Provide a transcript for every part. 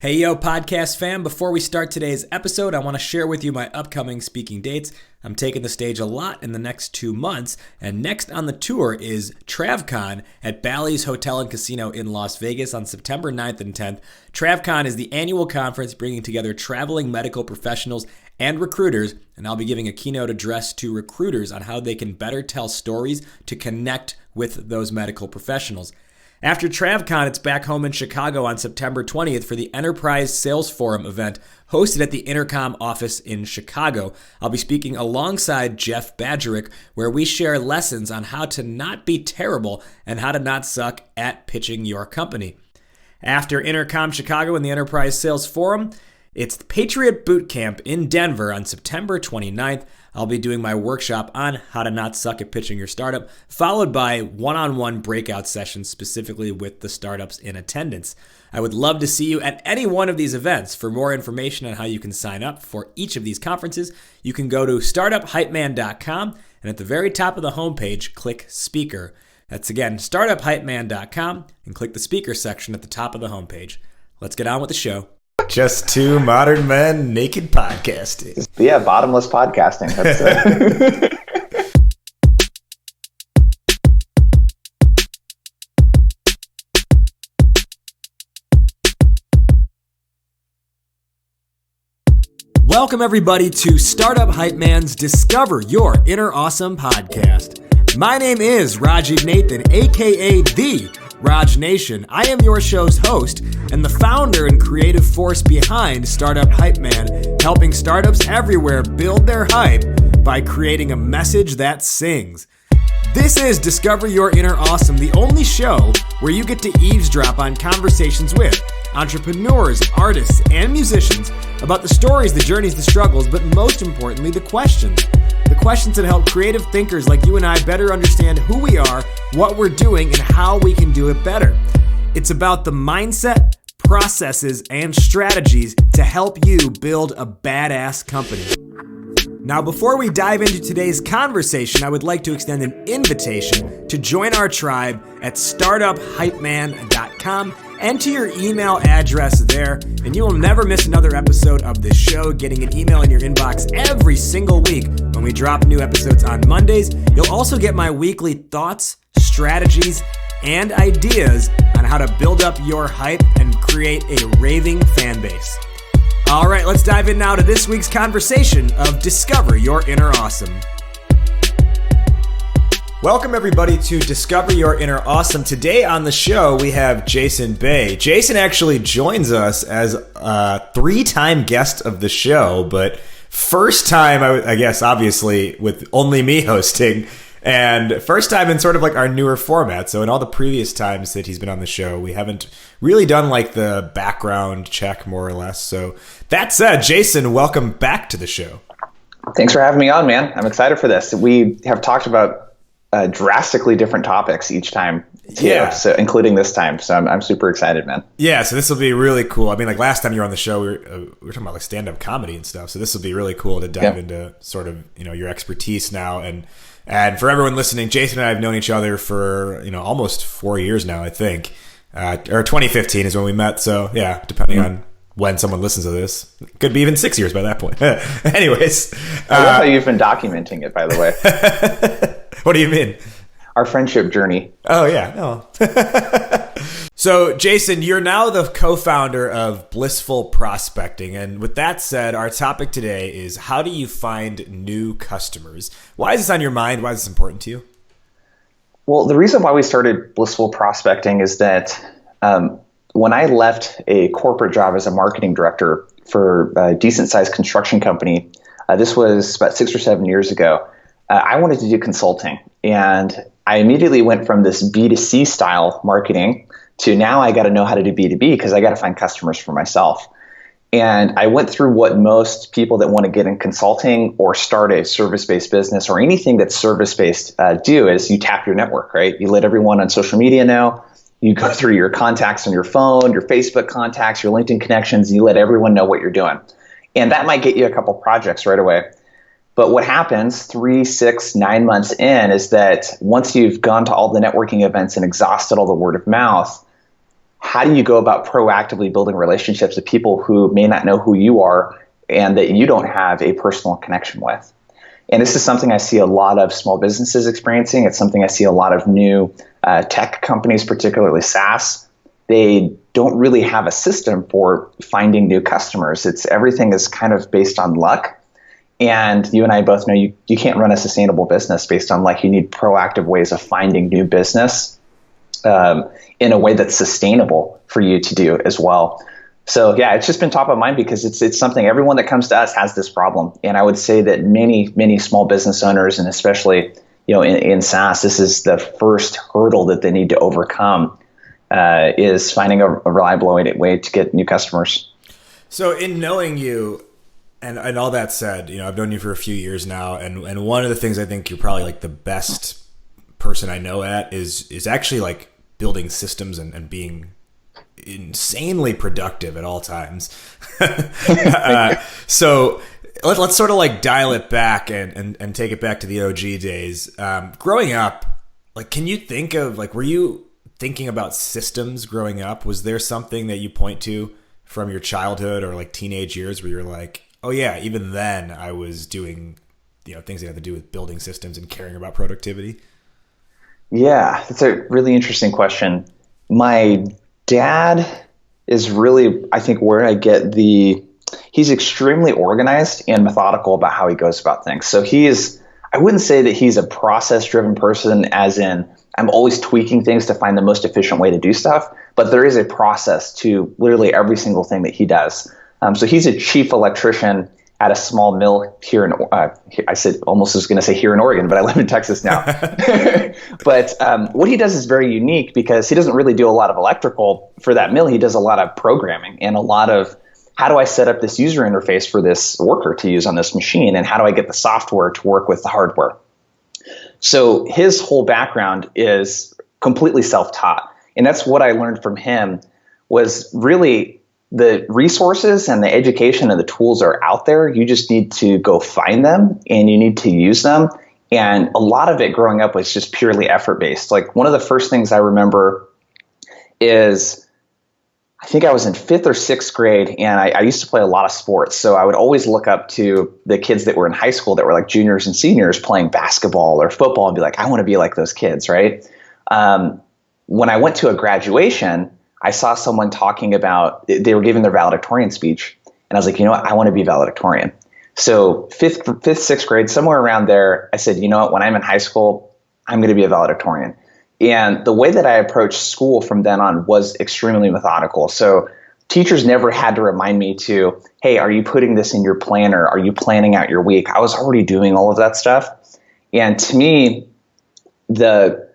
Hey, yo, podcast fam. Before we start today's episode, I want to share with you my upcoming speaking dates. I'm taking the stage a lot in the next 2 months, and next on the tour is TravCon at Bally's Hotel and Casino in Las Vegas on September 9th and 10th. TravCon is the annual conference bringing together traveling medical professionals and recruiters, and I'll be giving a keynote address to recruiters on how they can better tell stories to connect with those medical professionals. After TravCon, it's back home in Chicago on September 20th for the Enterprise Sales Forum event hosted at the Intercom office in Chicago. I'll be speaking alongside Jeff Badgerick, where we share lessons on how to not be terrible and how to not suck at pitching your company. After Intercom Chicago and the Enterprise Sales Forum, it's the Patriot Boot Camp in Denver on September 29th. I'll be doing my workshop on how to not suck at pitching your startup, followed by one-on-one breakout sessions specifically with the startups in attendance. I would love to see you at any one of these events. For more information on how you can sign up for each of these conferences, you can go to startuphypeman.com and at the very top of the homepage, click Speaker. That's again, startuphypeman.com and click the Speaker section at the top of the homepage. Let's get on with the show. Just two modern men naked podcasting. Yeah, bottomless podcasting. That's it. Welcome everybody to Startup Hype Man's Discover Your Inner Awesome podcast. My name is Rajiv Nathan, aka The Raj Nation. I am your show's host and the founder and creative force behind Startup Hype Man, helping startups everywhere build their hype by creating a message that sings. This is Discover Your Inner Awesome, the only show where you get to eavesdrop on conversations with entrepreneurs, artists, and musicians about the stories, the journeys, the struggles, but most importantly, the questions. The questions that help creative thinkers like you and I better understand who we are, what we're doing, and how we can do it better. It's about the mindset, processes, and strategies to help you build a badass company. Now, before we dive into today's conversation, I would like to extend an invitation to join our tribe at startuphypeman.com. Enter your email address there, and you will never miss another episode of this show, getting an email in your inbox every single week when we drop new episodes on Mondays. You'll also get my weekly thoughts, strategies, and ideas on how to build up your hype and create a raving fan base. All right, let's dive in now to this week's conversation of Discover Your Inner Awesome. Welcome, everybody, to Discover Your Inner Awesome. Today on the show, we have Jason Bay. Jason actually joins us as a 3-time guest of the show, but first time, I guess, obviously, with only me hosting, and first time in sort of like our newer format. So in all the previous times that he's been on the show, we haven't really done like the background check, more or less. So that said, Jason, welcome back to the show. Thanks for having me on, man. I'm excited for this. We have talked about drastically different topics each time too, yeah. So including this time. So I'm super excited, man. Yeah, so this will be really cool. I mean, like last time you were on the show, we were talking about like stand-up comedy and stuff. So this will be really cool to dive into sort of, your expertise now. And for everyone listening, Jason and I have known each other for, almost 4 years now, I think. Or 2015 is when we met. So yeah, depending on when someone listens to this, could be even 6 years by that point. Anyways. I love how you've been documenting it, by the way. What do you mean? Our friendship journey. Oh, yeah. No. So, Jason, you're now the co-founder of Blissful Prospecting. And with that said, our topic today is how do you find new customers? Why is this on your mind? Why is this important to you? Well, the reason why we started Blissful Prospecting is that when I left a corporate job as a marketing director for a decent-sized construction company, this was about 6 or 7 years ago, I wanted to do consulting. And I immediately went from this B2C style marketing to now I got to know how to do B2B because I got to find customers for myself. And I went through what most people that want to get in consulting or start a service-based business or anything that's service-based do is you tap your network, right? You let everyone on social media know. You go through your contacts on your phone, your Facebook contacts, your LinkedIn connections, and you let everyone know what you're doing. And that might get you a couple projects right away. But what happens 3, 6, 9 months in is that once you've gone to all the networking events and exhausted all the word of mouth, how do you go about proactively building relationships with people who may not know who you are and that you don't have a personal connection with? And this is something I see a lot of small businesses experiencing. It's something I see a lot of new tech companies, particularly SaaS. They don't really have a system for finding new customers. Everything is kind of based on luck. And you and I both know you can't run a sustainable business based on luck. You need proactive ways of finding new business in a way that's sustainable for you to do as well. So yeah, it's just been top of mind because it's something everyone that comes to us has this problem. And I would say that many small business owners, and especially in SaaS, this is the first hurdle that they need to overcome, is finding a reliable way to get new customers. So in knowing you and all that said, I've known you for a few years now, and one of the things I think you're probably like the best person I know at is actually like building systems and being insanely productive at all times. So let's sort of like dial it back and take it back to the OG days. Growing up, like, can you think of like, were you thinking about systems growing up? Was there something that you point to from your childhood or like teenage years where you're like, oh yeah, even then I was doing, things that have to do with building systems and caring about productivity? Yeah, that's a really interesting question. My dad is really, I think, where I get he's extremely organized and methodical about how he goes about things. So I wouldn't say that he's a process-driven person, as in I'm always tweaking things to find the most efficient way to do stuff, but there is a process to literally every single thing that he does. So he's a chief electrician at a small mill here in, I said almost was going to say here in Oregon, but I live in Texas now. But what he does is very unique because he doesn't really do a lot of electrical for that mill. He does a lot of programming and a lot of how do I set up this user interface for this worker to use on this machine, and how do I get the software to work with the hardware. So his whole background is completely self-taught. And that's what I learned from him was really the resources and the education and the tools are out there. You just need to go find them and you need to use them. And a lot of it growing up was just purely effort-based. Like one of the first things I remember is I think I was in 5th or 6th grade and I used to play a lot of sports. So I would always look up to the kids that were in high school that were like juniors and seniors playing basketball or football and be like, I want to be like those kids, right? When I went to a graduation, I saw someone talking about, they were giving their valedictorian speech. And I was like, you know what? I want to be valedictorian. So 5th, 6th grade, somewhere around there, I said, you know what? When I'm in high school, I'm going to be a valedictorian. And the way that I approached school from then on was extremely methodical. So teachers never had to remind me to, hey, are you putting this in your planner? Are you planning out your week? I was already doing all of that stuff. And to me, the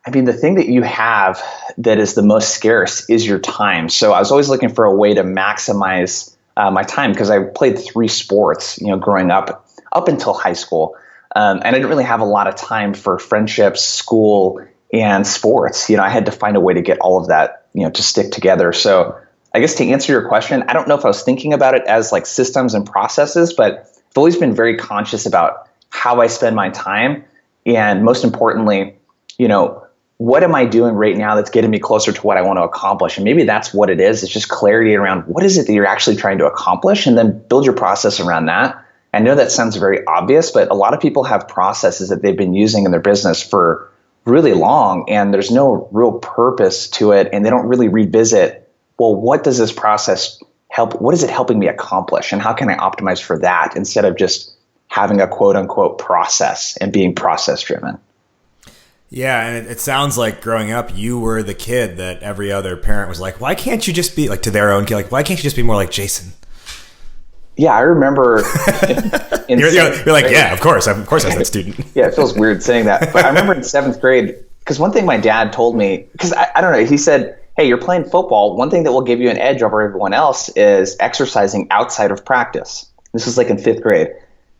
thing that you have that is the most scarce is your time. So I was always looking for a way to maximize my time because I played 3 sports, growing up until high school. And I didn't really have a lot of time for friendships, school, and sports. I had to find a way to get all of that, to stick together. So I guess to answer your question, I don't know if I was thinking about it as like systems and processes, but I've always been very conscious about how I spend my time. And most importantly, what am I doing right now that's getting me closer to what I want to accomplish? And maybe that's what it is. It's just clarity around what is it that you're actually trying to accomplish, and then build your process around that. I know that sounds very obvious, but a lot of people have processes that they've been using in their business for really long, and there's no real purpose to it, and they don't really revisit, well, what does this process help? What is it helping me accomplish, and how can I optimize for that instead of just having a quote unquote process and being process driven? Yeah, and it sounds like growing up, you were the kid that every other parent was like, why can't you just be like, to their own kid, like, why can't you just be more like Jason? Yeah, I remember. You're like, yeah, of course I was that student. Yeah, it feels weird saying that. But I remember in 7th grade, because one thing my dad told me, because I don't know, he said, hey, you're playing football. One thing that will give you an edge over everyone else is exercising outside of practice. This was like in 5th grade. I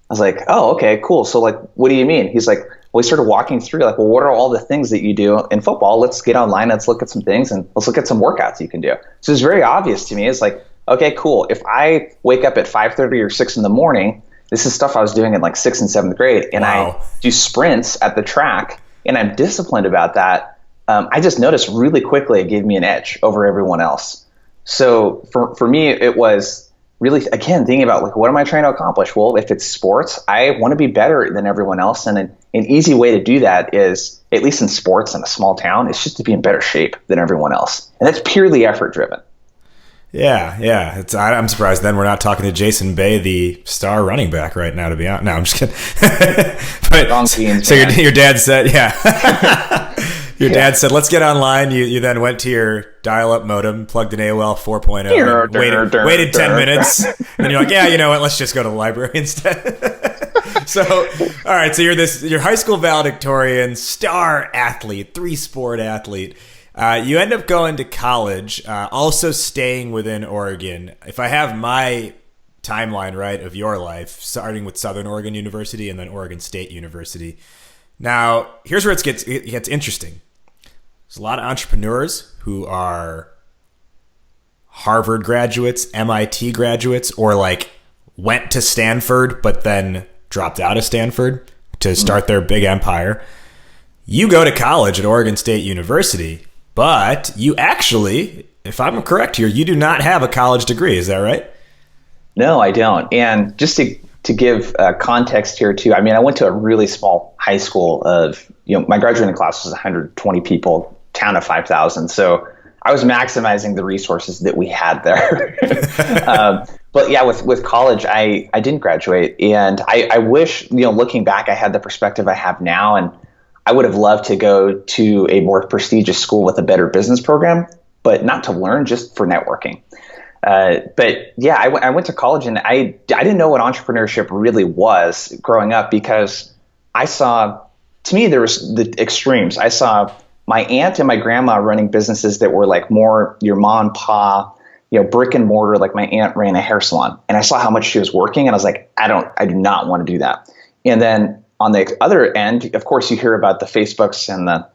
was like, oh, okay, cool. So like, what do you mean? He's like, we started walking through like, well, what are all the things that you do in football? Let's get online. Let's look at some things and let's look at some workouts you can do. So it's very obvious to me. It's like, okay, cool. If I wake up at 5:30 or 6 in the morning, this is stuff I was doing in like 6th and 7th grade. And wow. I do sprints at the track and I'm disciplined about that. I just noticed really quickly it gave me an edge over everyone else. So for me, it was really, again, thinking about like, what am I trying to accomplish? Well, if it's sports, I want to be better than everyone else. And an easy way to do that is, at least in sports in a small town, it's just to be in better shape than everyone else. And that's purely effort driven. Yeah. I'm surprised then we're not talking to Jason Bay, the star running back right now, to be honest. No, I'm just kidding. But, so your dad said, your dad said, let's get online. You then went to your dial-up modem, plugged in AOL 4.0, and waited 10 minutes. And you're like, yeah, you know what? Let's just go to the library instead. So, all right. So you're high school valedictorian, star athlete, 3-sport athlete. You end up going to college, also staying within Oregon. If I have my timeline right of your life, starting with Southern Oregon University and then Oregon State University. Now, here's where it gets interesting. There's a lot of entrepreneurs who are Harvard graduates, MIT graduates, or like went to Stanford but then dropped out of Stanford to start their big empire. You go to college at Oregon State University, but you actually, if I'm correct here, you do not have a college degree. Is that right? No, I don't. And just to give context here too, I mean, I went to a really small high school of, my graduating class was 120 people, town of 5,000. So I was maximizing the resources that we had there. But yeah, with college, I didn't graduate. And I wish, looking back, I had the perspective I have now. And I would have loved to go to a more prestigious school with a better business program, but not to learn, just for networking. But yeah, I went to college, and I didn't know what entrepreneurship really was growing up, because to me, there was the extremes. I saw my aunt and my grandma running businesses that were like more your mom and pa, brick and mortar. Like my aunt ran a hair salon, and I saw how much she was working, and I was like, I do not want to do that. And then on the other end, of course, you hear about the Facebooks and the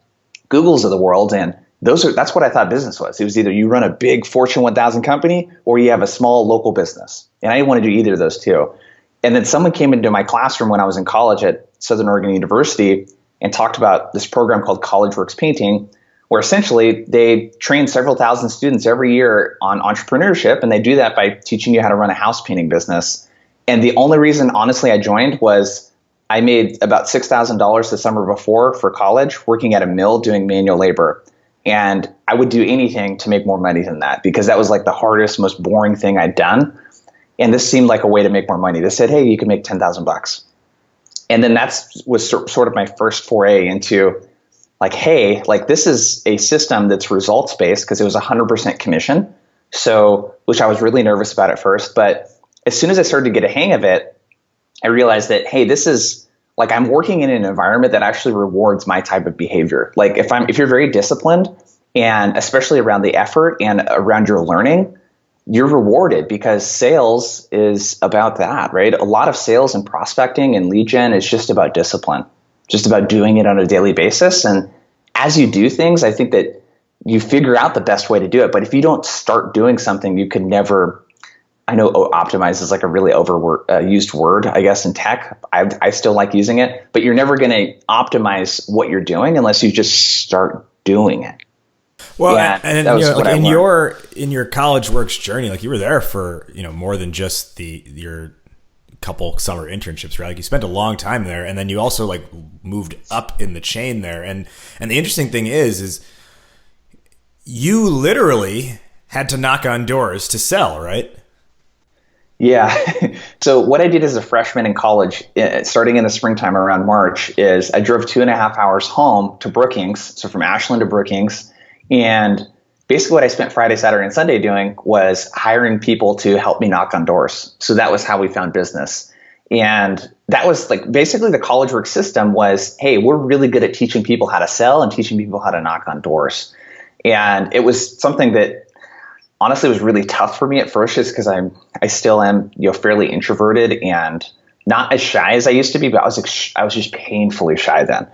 Googles of the world, and that's what I thought business was. It was either you run a big Fortune 1000 company or you have a small local business. And I didn't want to do either of those two. And then someone came into my classroom when I was in college at Southern Oregon University and talked about this program called College Works Painting, where essentially they train several thousand students every year on entrepreneurship. And they do that by teaching you how to run a house painting business. And the only reason, honestly, I joined was I made about $6,000 the summer before for college, working at a mill doing manual labor. And I would do anything to make more money than that, because that was like the hardest, most boring thing I'd done. And this seemed like a way to make more money. They said, hey, you can make $10,000. And then was sort of my first foray into like, hey, like this is a system that's results based, because it was 100% commission. So, which I was really nervous about at first. But as soon as I started to get a hang of it, I realized that, hey, this is like I'm working in an environment that actually rewards my type of behavior. Like if you're very disciplined, and especially around the effort and around your learning, you're rewarded, because sales is about that, right? A lot of sales and prospecting and lead gen is just about discipline, just about doing it on a daily basis. And as you do things, I think that you figure out the best way to do it. But if you don't start doing something, you could never. I know optimize is like a really used word, I guess, in tech. I still like using it, but you're never going to optimize what you're doing unless you just start doing it. Well, and like in your college works journey, like you were there for more than just your couple summer internships, right? Like you spent a long time there, and then you also like moved up in the chain there. And the interesting thing is you literally had to knock on doors to sell, right? Yeah. So what I did as a freshman in college, starting in the springtime around March, is I drove 2.5 hours home to Brookings. So from Ashland to Brookings. And basically what I spent Friday, Saturday, and Sunday doing was hiring people to help me knock on doors. So that was how we found business. And that was like basically the college work system was, hey, we're really good at teaching people how to sell and teaching people how to knock on doors. And it was something that honestly was really tough for me at first, just because I still am fairly introverted and not as shy as I used to be, but I was just painfully shy then.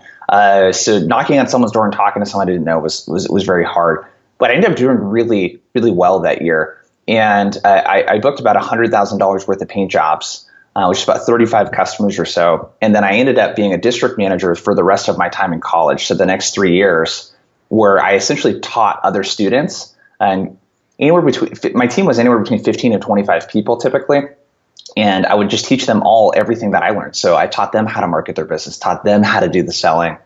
So knocking on someone's door and talking to someone I didn't know was very hard. But I ended up doing really, really well that year. And I booked about $100,000 worth of paint jobs, which is about 35 customers or so. And then I ended up being a district manager for the rest of my time in college. So the next 3 years, where I essentially taught other students, and my team was anywhere between 15 and 25 people typically. And I would just teach them all everything that I learned. So I taught them how to market their business, taught them how to do the selling.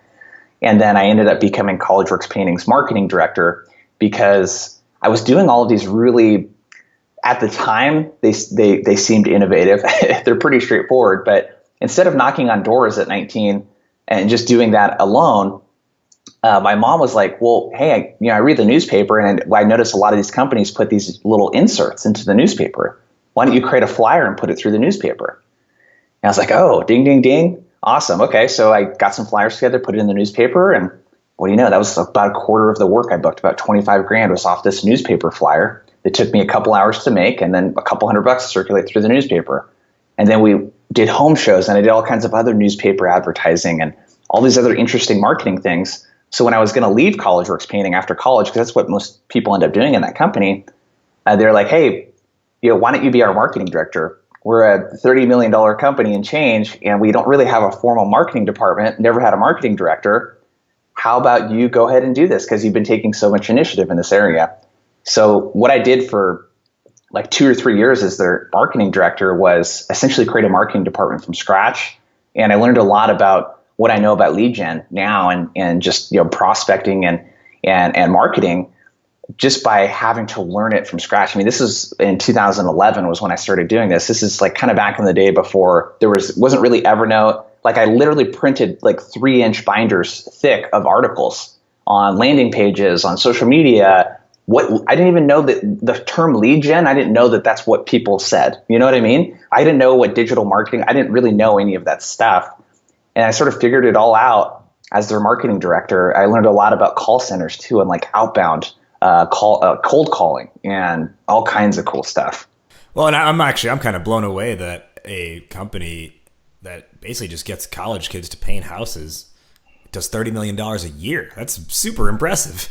And then I ended up becoming CollegeWorks Painting's marketing director because I was doing all of these really, at the time, they seemed innovative. They're pretty straightforward. But instead of knocking on doors at 19 and just doing that alone, my mom was like, well, hey, I read the newspaper and I noticed a lot of these companies put these little inserts into the newspaper. Why don't you create a flyer and put it through the newspaper? And I was like, oh, ding, ding, ding. Awesome. Okay. So I got some flyers together, put it in the newspaper. And what do you know? That was about a quarter of the work I booked. About 25 grand was off this newspaper flyer. It took me a couple hours to make and then a couple $100 to circulate through the newspaper. And then we did home shows and I did all kinds of other newspaper advertising and all these other interesting marketing things. So when I was going to leave CollegeWorks Painting after college, because that's what most people end up doing in that company, they're like, hey, why don't you be our marketing director? We're a $30 million company and change, and we don't really have a formal marketing department, never had a marketing director. How about you go ahead and do this? Because you've been taking so much initiative in this area. So what I did for like 2 or 3 years as their marketing director was essentially create a marketing department from scratch. And I learned a lot about what I know about lead gen now and just prospecting and marketing, just by having to learn it from scratch. I mean, this is in 2011 was when I started doing this. This is like kind of back in the day before there wasn't really Evernote. Like I literally printed like 3-inch binders thick of articles on landing pages, on social media. I didn't even know that the term lead gen, I didn't know that that's what people said. You know what I mean? I didn't know what digital marketing, I didn't really know any of that stuff. And I sort of figured it all out as their marketing director. I learned a lot about call centers too, and like outbound cold calling and all kinds of cool stuff. Well, and I'm kind of blown away that a company that basically just gets college kids to paint houses does $30 million a year. That's super impressive.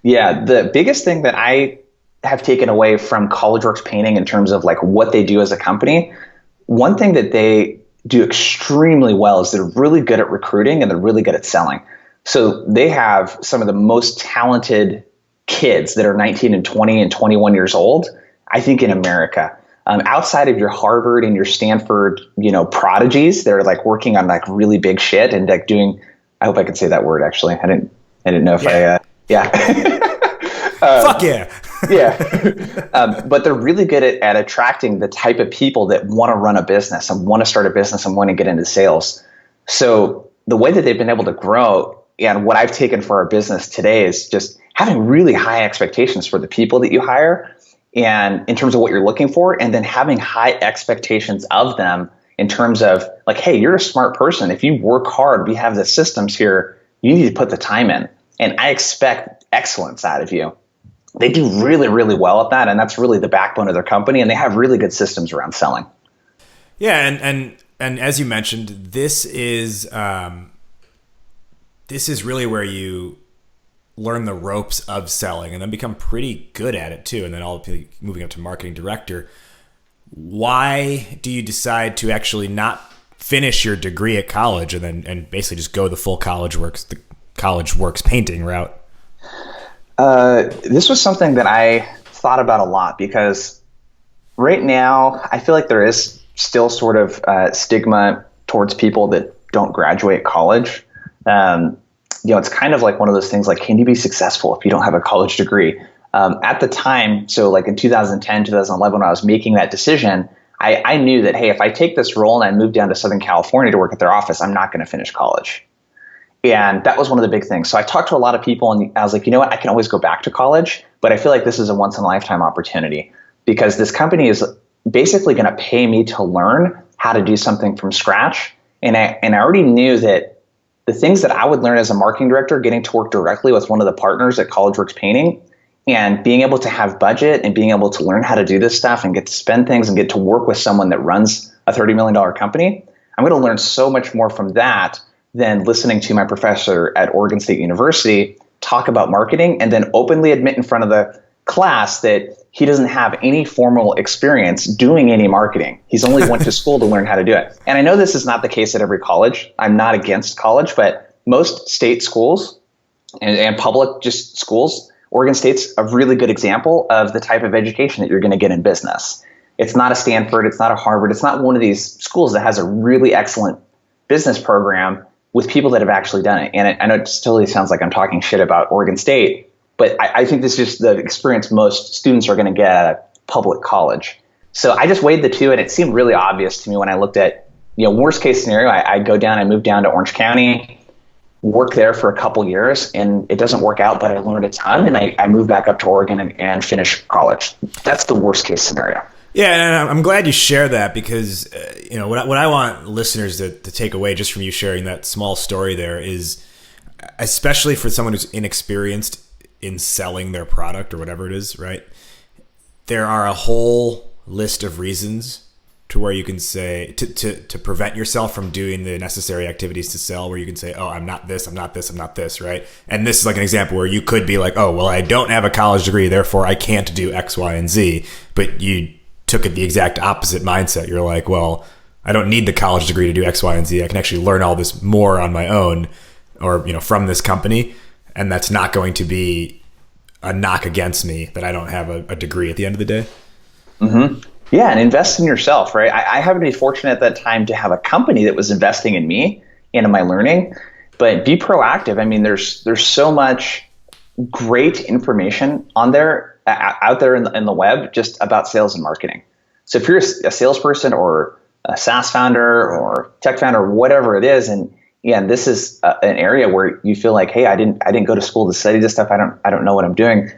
Yeah, the biggest thing that I have taken away from CollegeWorks Painting in terms of like what they do as a company, one thing that they do extremely well is they're really good at recruiting and they're really good at selling. So they have some of the most talented kids that are 19 and 20 and 21 years old, I think, in America. Outside of your Harvard and your Stanford, prodigies, they're like working on like really big shit and like doing, I hope I could say that word actually. I didn't know if fuck yeah. Yeah. But they're really good at attracting the type of people that want to run a business and want to start a business and want to get into sales. So the way that they've been able to grow, and what I've taken for our business today, is just having really high expectations for the people that you hire and in terms of what you're looking for, and then having high expectations of them in terms of like, hey, you're a smart person. If you work hard, we have the systems here. You need to put the time in. And I expect excellence out of you. They do really, really well at that. And that's really the backbone of their company. And they have really good systems around selling. Yeah. And as you mentioned, this is really where you learn the ropes of selling and then become pretty good at it too. And then all moving up to marketing director. Why do you decide to actually not finish your degree at college and basically just go the full CollegeWorks painting route? This was something that I thought about a lot because right now I feel like there is still sort of stigma towards people that don't graduate college. It's kind of like one of those things like, can you be successful if you don't have a college degree? At the time, so like in 2010, 2011, when I was making that decision, I knew that, hey, if I take this role and I move down to Southern California to work at their office, I'm not going to finish college. And that was one of the big things. So I talked to a lot of people and I was like, you know what, I can always go back to college, but I feel like this is a once in a lifetime opportunity because this company is basically going to pay me to learn how to do something from scratch. And I already knew that the things that I would learn as a marketing director, getting to work directly with one of the partners at CollegeWorks Painting and being able to have budget and being able to learn how to do this stuff and get to spend things and get to work with someone that runs a $30 million company, I'm going to learn so much more from that than listening to my professor at Oregon State University talk about marketing and then openly admit in front of the class that he doesn't have any formal experience doing any marketing. He's only went to school to learn how to do it. And I know this is not the case at every college. I'm not against college, but most state schools and public just schools. Oregon State's a really good example of the type of education that you're going to get in business. It's not a Stanford, it's not a Harvard, it's not one of these schools that has a really excellent business program with people that have actually done it. And I know it totally sounds like I'm talking shit about Oregon State, but I think this is just the experience most students are going to get at a public college. So I just weighed the two, and it seemed really obvious to me when I looked at, worst case scenario, I move down to Orange County, work there for a couple years, and it doesn't work out, but I learned a ton, and I moved back up to Oregon and finished college. That's the worst case scenario. Yeah, and I'm glad you share that because, what I want listeners to take away just from you sharing that small story there is, especially for someone who's inexperienced in selling their product or whatever it is, right? There are a whole list of reasons to where you can say, to prevent yourself from doing the necessary activities to sell, where you can say, oh, I'm not this, I'm not this, I'm not this, right? And this is like an example where you could be like, oh, well, I don't have a college degree, therefore I can't do X, Y, and Z. But you took it the exact opposite mindset. You're like, well, I don't need the college degree to do X, Y, and Z. I can actually learn all this more on my own, or from this company, and that's not going to be a knock against me that I don't have a degree at the end of the day. Mm-hmm. Yeah, and invest in yourself, right? I happened to be fortunate at that time to have a company that was investing in me and in my learning, but be proactive. I mean, there's so much great information out there in the web just about sales and marketing. So if you're a salesperson or a SaaS founder or tech founder, or whatever it is, and this is an area where you feel like, hey, I didn't go to school to study this stuff. I don't know what I'm doing.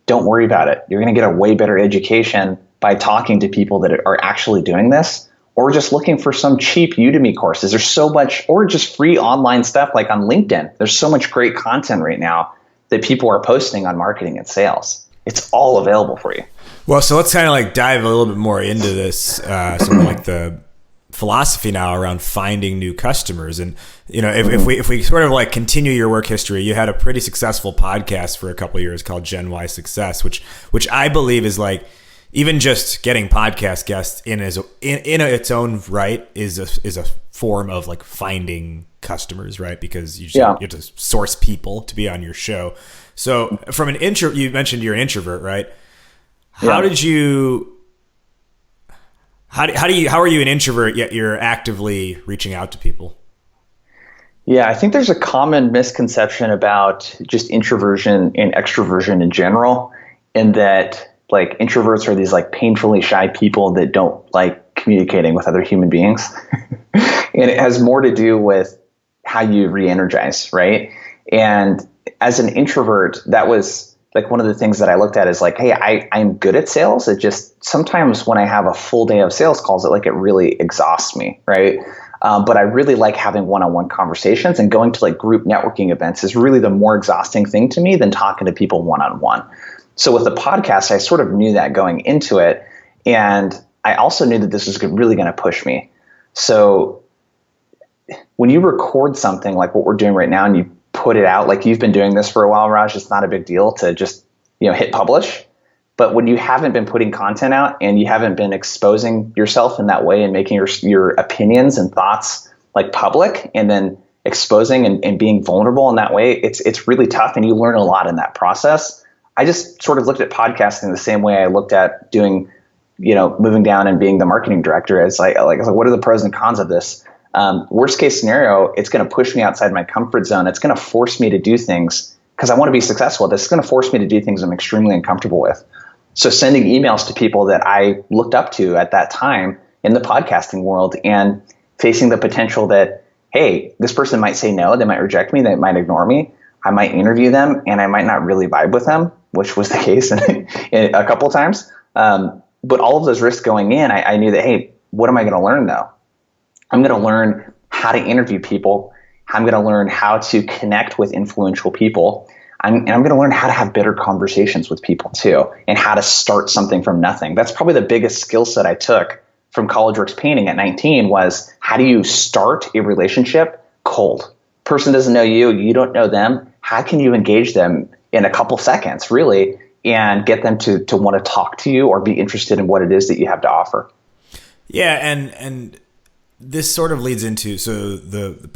Don't worry about it. You're going to get a way better education by talking to people that are actually doing this, or just looking for some cheap Udemy courses. There's so much, or just free online stuff like on LinkedIn. There's so much great content right now that people are posting on marketing and sales. It's all available for you. Well, so let's kind of like dive a little bit more into this, sort of like the philosophy now around finding new customers. And, if we sort of like continue your work history, you had a pretty successful podcast for a couple of years called Gen Y Success, which I believe is like, even just getting podcast guests in its own right is a form of like finding customers, right? Because you have to source people to be on your show. So from an you mentioned you're an introvert, right? How are you an introvert yet you're actively reaching out to people? Yeah, I think there's a common misconception about just introversion and extroversion in general, in that like introverts are these like painfully shy people that don't like communicating with other human beings. And it has more to do with how you re-energize, right? And as an introvert, that was like one of the things that I looked at is like, hey, I'm good at sales. It just sometimes when I have a full day of sales calls, it really exhausts me, right? But I really like having one-on-one conversations, and going to like group networking events is really the more exhausting thing to me than talking to people one-on-one. So with the podcast, I sort of knew that going into it. And I also knew that this was really going to push me. So when you record something like what we're doing right now and you put it out, like you've been doing this for a while, Raj, it's not a big deal to just, hit publish. But when you haven't been putting content out and you haven't been exposing yourself in that way and making your opinions and thoughts like public, and then exposing and being vulnerable in that way, it's really tough, and you learn a lot in that process. I just sort of looked at podcasting the same way I looked at doing, moving down and being the marketing director. It's like, what are the pros and cons of this? Worst case scenario, it's going to push me outside my comfort zone. It's going to force me to do things because I want to be successful. This is going to force me to do things I'm extremely uncomfortable with. So sending emails to people that I looked up to at that time in the podcasting world, and facing the potential that, hey, this person might say no, they might reject me, they might ignore me. I might interview them and I might not really vibe with them, which was the case in a couple of times. But all of those risks going in, I knew that, hey, what am I going to learn though? I'm going to learn how to interview people. I'm going to learn how to connect with influential people. I'm going to learn how to have better conversations with people too, and how to start something from nothing. That's probably the biggest skill set I took from CollegeWorks Painting at 19 was, how do you start a relationship cold? Person doesn't know you, you don't know them. How can you engage them in a couple seconds, really, and get them to want to talk to you or be interested in what it is that you have to offer? Yeah, and this sort of leads into,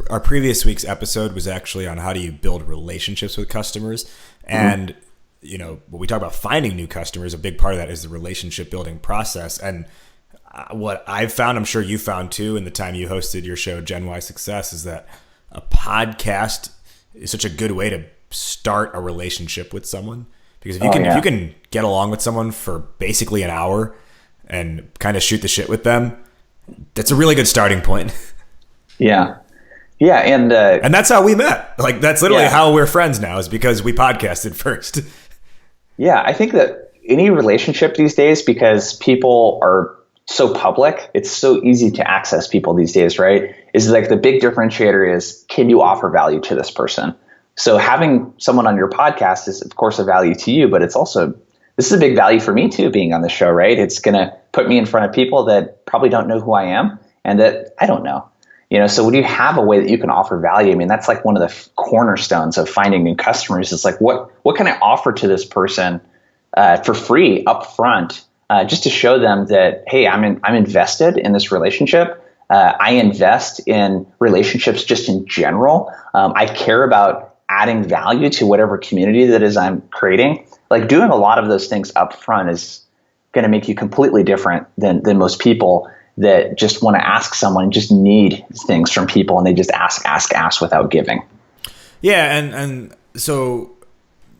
our previous week's episode was actually on how do you build relationships with customers. And, when we talk about finding new customers, a big part of that is the relationship building process. And what I've found, I'm sure you found too, in the time you hosted your show, Gen Y Success, is that a podcast is such a good way to start a relationship with someone. Because if you can get along with someone for basically an hour and kind of shoot the shit with them, that's a really good starting point. Yeah. Yeah. And that's how we met. Like, that's literally how we're friends now, is because we podcasted first. Yeah. I think that any relationship these days, because people are so public, it's so easy to access people these days, right? Is like the big differentiator is, can you offer value to this person? So having someone on your podcast is, of course, a value to you, but it's also, this is a big value for me too, being on the show, right? It's going to put me in front of people that probably don't know who I am and that I don't know. So when you have a way that you can offer value, I mean, that's like one of the cornerstones of finding new customers. It's like, what can I offer to this person for free up front, just to show them that, hey, I'm invested in this relationship. I invest in relationships just in general. I care about adding value to whatever community that is I'm creating. Like, doing a lot of those things up front is going to make you completely different than most people that just want to ask someone, just need things from people, and they just ask without giving. Yeah, and so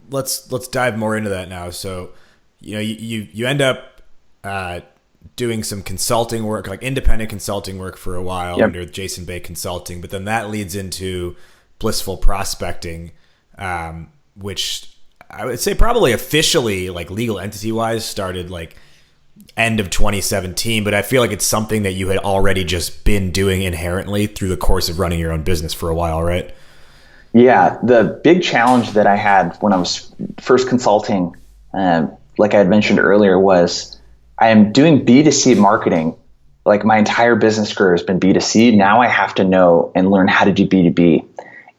let's dive more into that now. So, you end up doing some consulting work, like independent consulting work for a while under Jason Bay Consulting, but then that leads into Blissful Prospecting, which I would say probably officially, like legal entity wise, started like end of 2017, but I feel like it's something that you had already just been doing inherently through the course of running your own business for a while, right? Yeah. The big challenge that I had when I was first consulting, like I had mentioned earlier, was I am doing B2C marketing. Like, my entire business career has been B2C. Now I have to know and learn how to do B2B.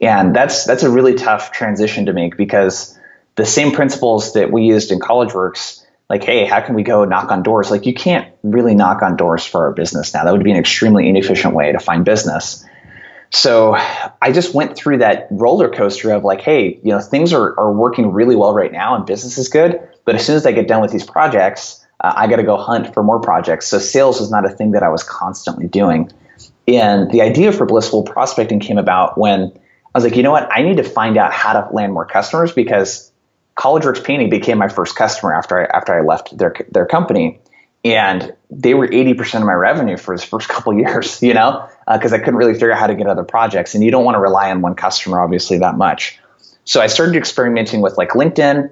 And that's a really tough transition to make, because the same principles that we used in CollegeWorks, like, hey, how can we go knock on doors? Like, you can't really knock on doors for our business now. That would be an extremely inefficient way to find business. So I just went through that roller coaster of like, hey, things are working really well right now and business is good. But as soon as I get done with these projects, I got to go hunt for more projects. So sales was not a thing that I was constantly doing. And the idea for Blissful Prospecting came about when I was like, you know what? I need to find out how to land more customers, because CollegeWorks Painting became my first customer after I left their company, and they were 80% of my revenue for the first couple of years, because I couldn't really figure out how to get other projects, and you don't want to rely on one customer obviously that much. So I started experimenting with like LinkedIn,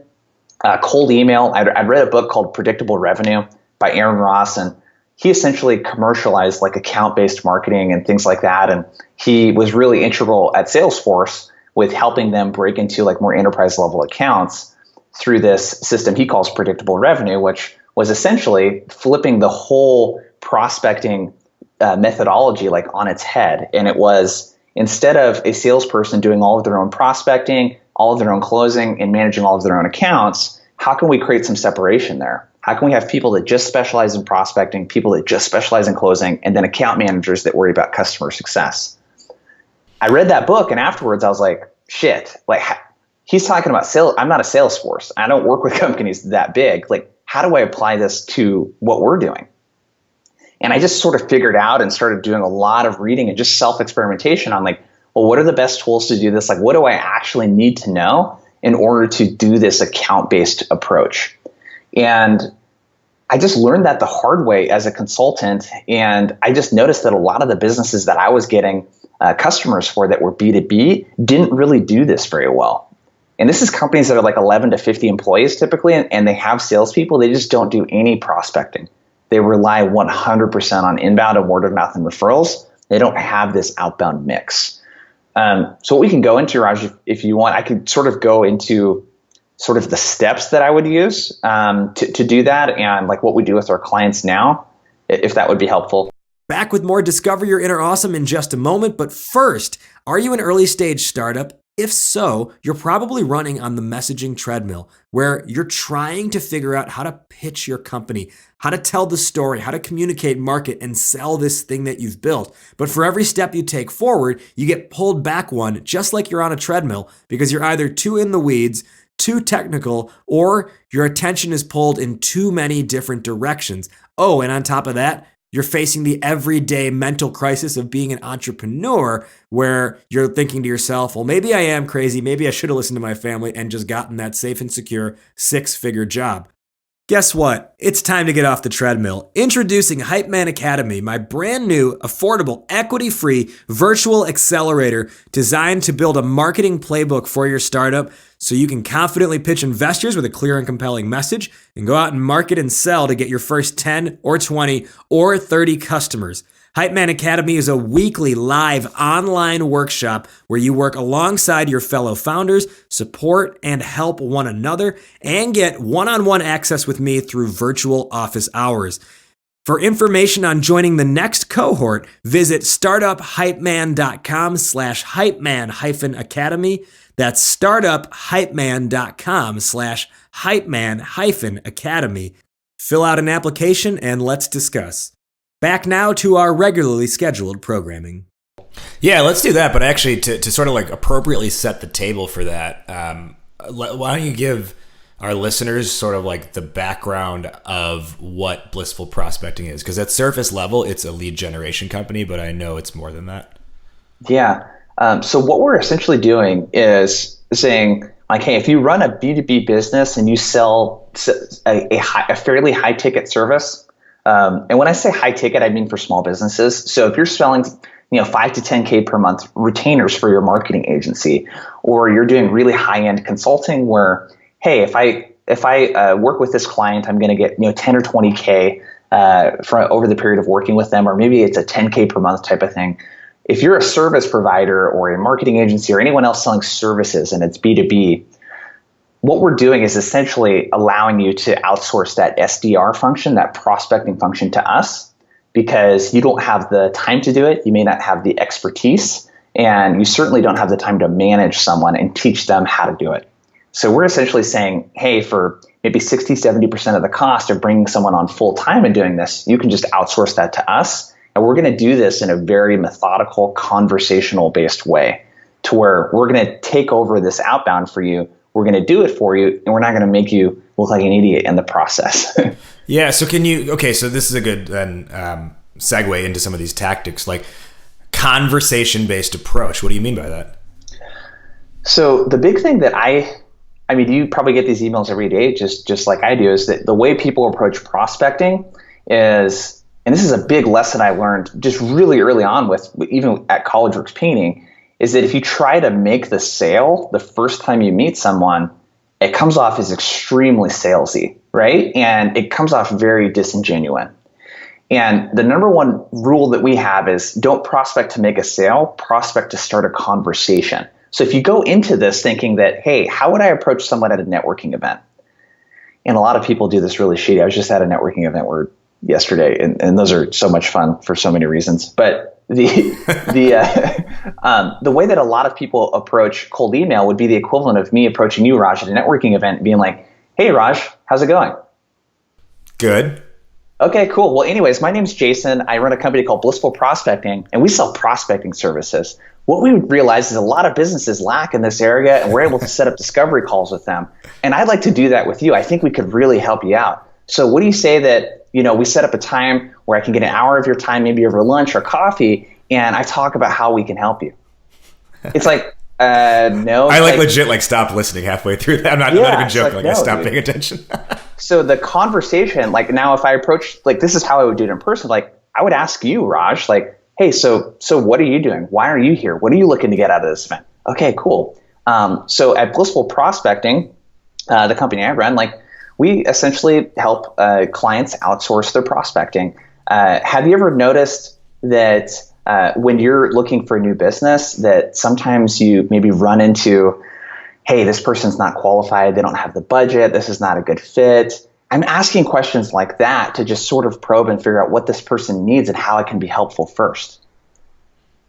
cold email. I'd read a book called Predictable Revenue by Aaron Ross, and he essentially commercialized like account-based marketing and things like that, and he was really integral at Salesforce with helping them break into like more enterprise level accounts through this system he calls predictable revenue, which was essentially flipping the whole prospecting methodology like on its head. And it was, instead of a salesperson doing all of their own prospecting, all of their own closing, and managing all of their own accounts, how can we create some separation there? How can we have people that just specialize in prospecting, people that just specialize in closing, and then account managers that worry about customer success? I read that book, and afterwards I was like, shit, like, he's talking about sales. I'm not a Salesforce. I don't work with companies that big. Like, how do I apply this to what we're doing? And I just sort of figured out and started doing a lot of reading and just self-experimentation on like, well, what are the best tools to do this? Like, what do I actually need to know in order to do this account-based approach? And I just learned that the hard way as a consultant. And I just noticed that a lot of the businesses that I was getting customers for that were B2B didn't really do this very well. And this is companies that are like 11 to 50 employees typically, and they have salespeople. They just don't do any prospecting. They rely 100% on inbound and word of mouth and referrals. They don't have this outbound mix. So what we can go into, Raj, if you want, I could sort of go into sort of the steps that I would use to do that, and like what we do with our clients now, if that would be helpful. Back with more Discover Your Inner Awesome in just a moment. But first, are you an early stage startup? If so, you're probably running on the messaging treadmill where you're trying to figure out how to pitch your company, how to tell the story, how to communicate, market, and sell this thing that you've built. But for every step you take forward, you get pulled back one, just like you're on a treadmill, because you're either too in the weeds, too technical, or your attention is pulled in too many different directions. Oh, and on top of that, you're facing the everyday mental crisis of being an entrepreneur where you're thinking to yourself, well, maybe I am crazy. Maybe I should have listened to my family and just gotten that safe and secure 6-figure job. Guess what? It's time to get off the treadmill. Introducing Hype Man Academy, my brand new, affordable, equity-free virtual accelerator designed to build a marketing playbook for your startup so you can confidently pitch investors with a clear and compelling message and go out and market and sell to get your first 10 or 20 or 30 customers. Hype Man Academy is a weekly live online workshop where you work alongside your fellow founders, support and help one another, and get one-on-one access with me through virtual office hours. For information on joining the next cohort, visit startuphypeman.com/hypeman-academy. That's startuphypeman.com/hypeman-academy. Fill out an application and let's discuss. Back now to our regularly scheduled programming. Yeah, let's do that. But actually, to sort of like appropriately set the table for that, why don't you give our listeners sort of like the background of what Blissful Prospecting is? Because at surface level, it's a lead generation company, but I know it's more than that. Yeah. So what we're essentially doing is saying, like, hey, if you run a B2B business and you sell a fairly high ticket service, and when I say high ticket, I mean for small businesses. So if you're selling, 5 to 10K per month retainers for your marketing agency, or you're doing really high end consulting where, hey, if I work with this client, I'm going to get 10 or 20K for over the period of working with them, or maybe it's a 10K per month type of thing. If you're a service provider or a marketing agency or anyone else selling services and it's B2B, what we're doing is essentially allowing you to outsource that SDR function, that prospecting function, to us, because you don't have the time to do it. You may not have the expertise, and you certainly don't have the time to manage someone and teach them how to do it. So we're essentially saying, hey, for maybe 60, 70% of the cost of bringing someone on full time and doing this, you can just outsource that to us. And we're going to do this in a very methodical, conversational based way, to where we're going to take over this outbound for you. We're going to do it for you, and we're not going to make you look like an idiot in the process. Yeah. So so this is a good segue into some of these tactics, like conversation-based approach. What do you mean by that? So the big thing that I mean, you probably get these emails every day, just like I do, is that the way people approach prospecting is, and this is a big lesson I learned just really early on with even at College Works Painting, is that if you try to make the sale the first time you meet someone, it comes off as extremely salesy, right? And it comes off very disingenuous. And the number one rule that we have is don't prospect to make a sale, prospect to start a conversation. So if you go into this thinking that, hey, how would I approach someone at a networking event? And a lot of people do this really shady. I was just at a networking event yesterday, and those are so much fun for so many reasons. But the way that a lot of people approach cold email would be the equivalent of me approaching you, Raj, at a networking event and being like, hey, Raj, how's it going? Good. Okay, cool. Well, anyways, my name's Jason. I run a company called Blissful Prospecting, and we sell prospecting services. What we realize is a lot of businesses lack in this area, and we're able to set up discovery calls with them. And I'd like to do that with you. I think we could really help you out. So what do you say that, we set up a time where I can get an hour of your time, maybe over lunch or coffee, and I talk about how we can help you? It's like, no. I legit stop listening halfway through that. I'm not even joking. I stopped paying attention. So the conversation, now if I approach, this is how I would do it in person. I would ask you, Raj, hey, so what are you doing? Why are you here? What are you looking to get out of this event? Okay, cool. So at Blissful Prospecting, the company I run, we essentially help clients outsource their prospecting. Have you ever noticed that when you're looking for a new business, that sometimes you maybe run into, hey, this person's not qualified, they don't have the budget, this is not a good fit? I'm asking questions like that to just sort of probe and figure out what this person needs and how I can be helpful first.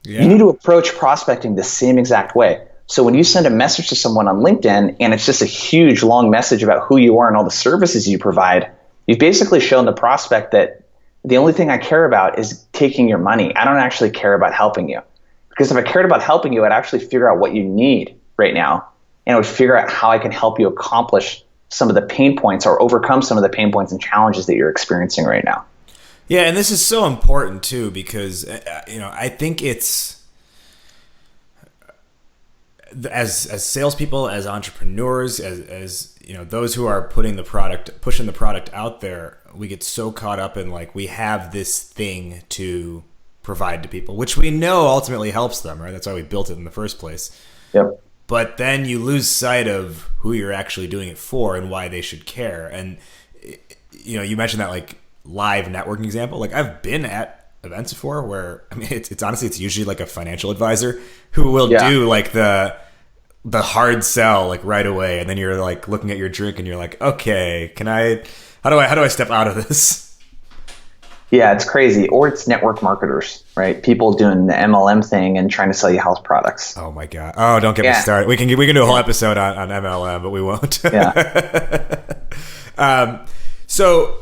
Yeah. You need to approach prospecting the same exact way. So when you send a message to someone on LinkedIn and it's just a huge long message about who you are and all the services you provide, you've basically shown the prospect that the only thing I care about is taking your money. I don't actually care about helping you. Because if I cared about helping you, I'd actually figure out what you need right now. And I would figure out how I can help you accomplish some of the pain points or overcome some of the pain points and challenges that you're experiencing right now. Yeah, and this is so important too because I think it's as salespeople, as entrepreneurs, as those who are pushing the product out there, we get so caught up in like we have this thing to provide to people, which we know ultimately helps them, right? That's why we built it in the first place. Yep. But then you lose sight of who you're actually doing it for and why they should care. And you mentioned that like live networking example. Like I've been at events before where it's honestly it's usually like a financial advisor who will do like the hard sell like right away, and then you're like looking at your drink and you're like, okay, how do I step out of this? Yeah, it's crazy. Or it's network marketers, right? People doing the MLM thing and trying to sell you health products. Oh my God. Oh, don't get me started. We can do a whole episode on MLM, but we won't. Yeah. So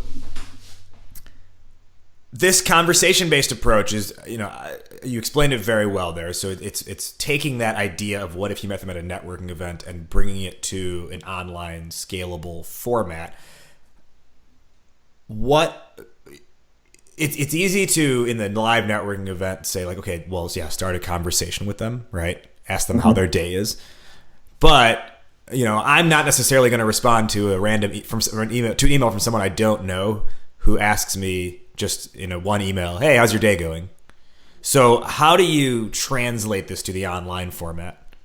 this conversation-based approach is, you explained it very well there. So it's taking that idea of what if you met them at a networking event and bringing it to an online scalable format. It's easy to, in the live networking event, say like, okay, well, yeah, start a conversation with them, right? Ask them how their day is. But, I'm not necessarily going to respond to an email from someone I don't know who asks me just in one email, hey, how's your day going? So how do you translate this to the online format?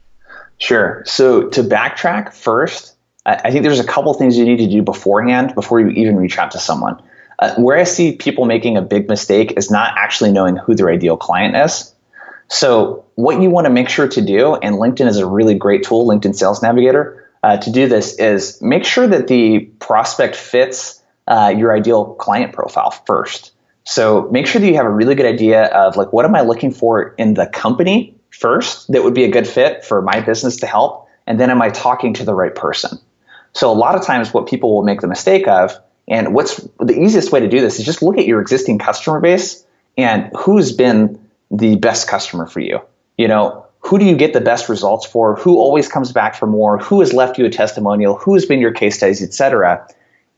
Sure. So to backtrack first, I think there's a couple things you need to do beforehand before you even reach out to someone. Where I see people making a big mistake is not actually knowing who their ideal client is. So what you want to make sure to do, and LinkedIn is a really great tool, LinkedIn Sales Navigator, to do this is make sure that the prospect fits your ideal client profile first. So make sure that you have a really good idea of like, what am I looking for in the company first that would be a good fit for my business to help? And then am I talking to the right person? So a lot of times what people will make the mistake of, and what's the easiest way to do this is just look at your existing customer base and who's been the best customer for you. Who do you get the best results for? Who always comes back for more? Who has left you a testimonial? Who has been your case studies, et cetera?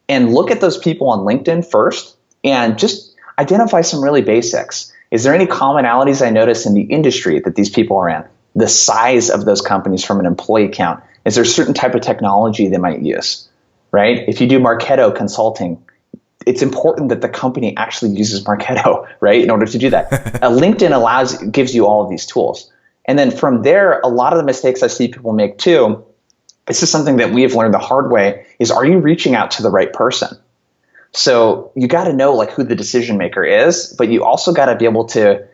And look at those people on LinkedIn first and just identify some really basics. Is there any commonalities I notice in the industry that these people are in? The size of those companies from an employee count? Is there a certain type of technology they might use? Right? If you do Marketo consulting, it's important that the company actually uses Marketo, right? In order to do that. LinkedIn gives you all of these tools. And then from there, a lot of the mistakes I see people make too, this is something that we have learned the hard way, is are you reaching out to the right person? So you got to know like who the decision maker is, but you also got to be able to,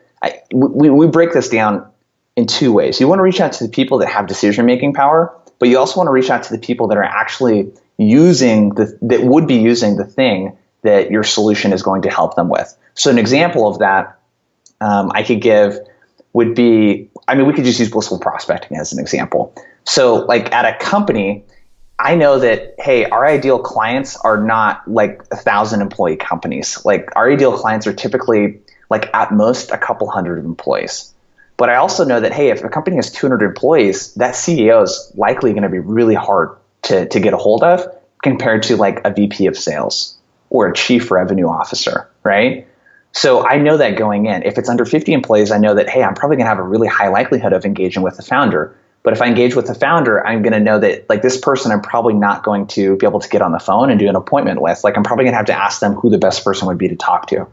we break this down in two ways. You want to reach out to the people that have decision-making power, but you also want to reach out to the people that are actually that would be using the thing that your solution is going to help them with. So an example of that I could give would be, we could just use blissful prospecting as an example. So like at a company, I know that, hey, our ideal clients are not like 1,000 employee companies. Like our ideal clients are typically like at most a couple hundred employees. But I also know that, hey, if a company has 200 employees, that CEO is likely going to be really hard to get a hold of compared to like a VP of sales or a chief revenue officer, right? So I know that going in. If it's under 50 employees, I know that, hey, I'm probably going to have a really high likelihood of engaging with the founder. But if I engage with the founder, I'm going to know that like this person, I'm probably not going to be able to get on the phone and do an appointment with. Like I'm probably going to have to ask them who the best person would be to talk to.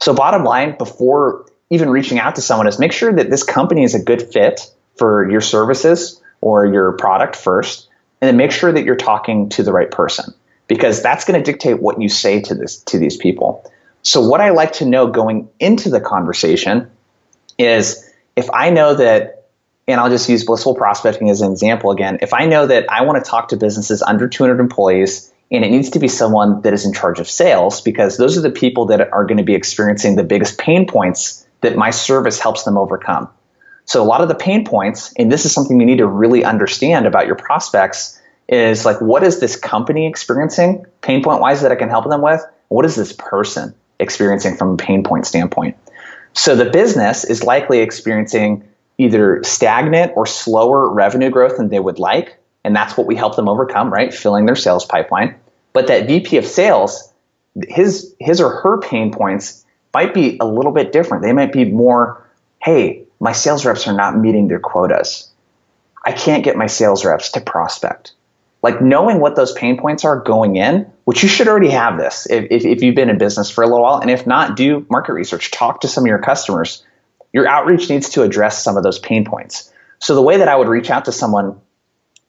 So bottom line, before even reaching out to someone, is make sure that this company is a good fit for your services or your product first, and then make sure that you're talking to the right person, because that's going to dictate what you say to these people. So what I like to know going into the conversation is if I know that, and I'll just use blissful prospecting as an example again, if I know that I want to talk to businesses under 200 employees and it needs to be someone that is in charge of sales, because those are the people that are going to be experiencing the biggest pain points that my service helps them overcome. So a lot of the pain points, and this is something you need to really understand about your prospects, is like, what is this company experiencing pain point wise that I can help them with? What is this person experiencing from a pain point standpoint? So the business is likely experiencing either stagnant or slower revenue growth than they would like. And that's what we help them overcome, right? Filling their sales pipeline. But that VP of sales, his or her pain points might be a little bit different. They might be more, hey, my sales reps are not meeting their quotas. I can't get my sales reps to prospect. Like, knowing what those pain points are going in, which you should already have this if you've been in business for a little while. And if not, do market research, talk to some of your customers. Your outreach needs to address some of those pain points. So the way that I would reach out to someone,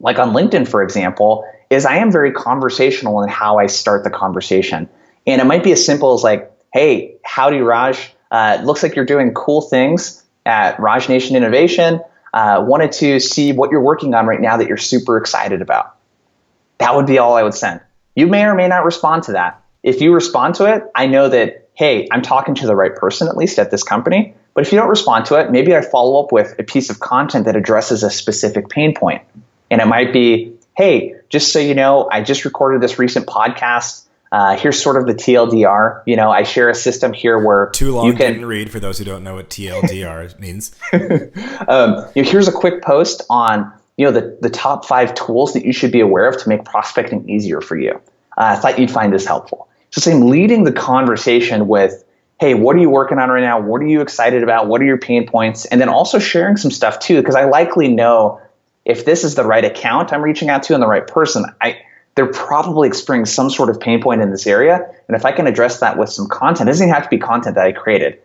like on LinkedIn, for example, is I am very conversational in how I start the conversation. And it might be as simple as like, hey, howdy, Raj. It looks like you're doing cool things at Raj Nation Innovation. Wanted to see what you're working on right now that you're super excited about. That would be all I would send. You may or may not respond to that. If you respond to it, I know that, hey, I'm talking to the right person, at least at this company. But if you don't respond to it, maybe I follow up with a piece of content that addresses a specific pain point. And it might be, hey, just so you know, I just recorded this recent podcast. Here's sort of the TLDR. You know, I share a system here where too long, you can didn't read for those who don't know what TLDR means. Here's a quick post on the top 5 tools that you should be aware of to make prospecting easier for you. I thought you'd find this helpful. So same, leading the conversation with, hey, what are you working on right now? What are you excited about? What are your pain points? And then also sharing some stuff too, because I likely know if this is the right account I'm reaching out to and the right person, they're probably experiencing some sort of pain point in this area. And if I can address that with some content, it doesn't even have to be content that I created.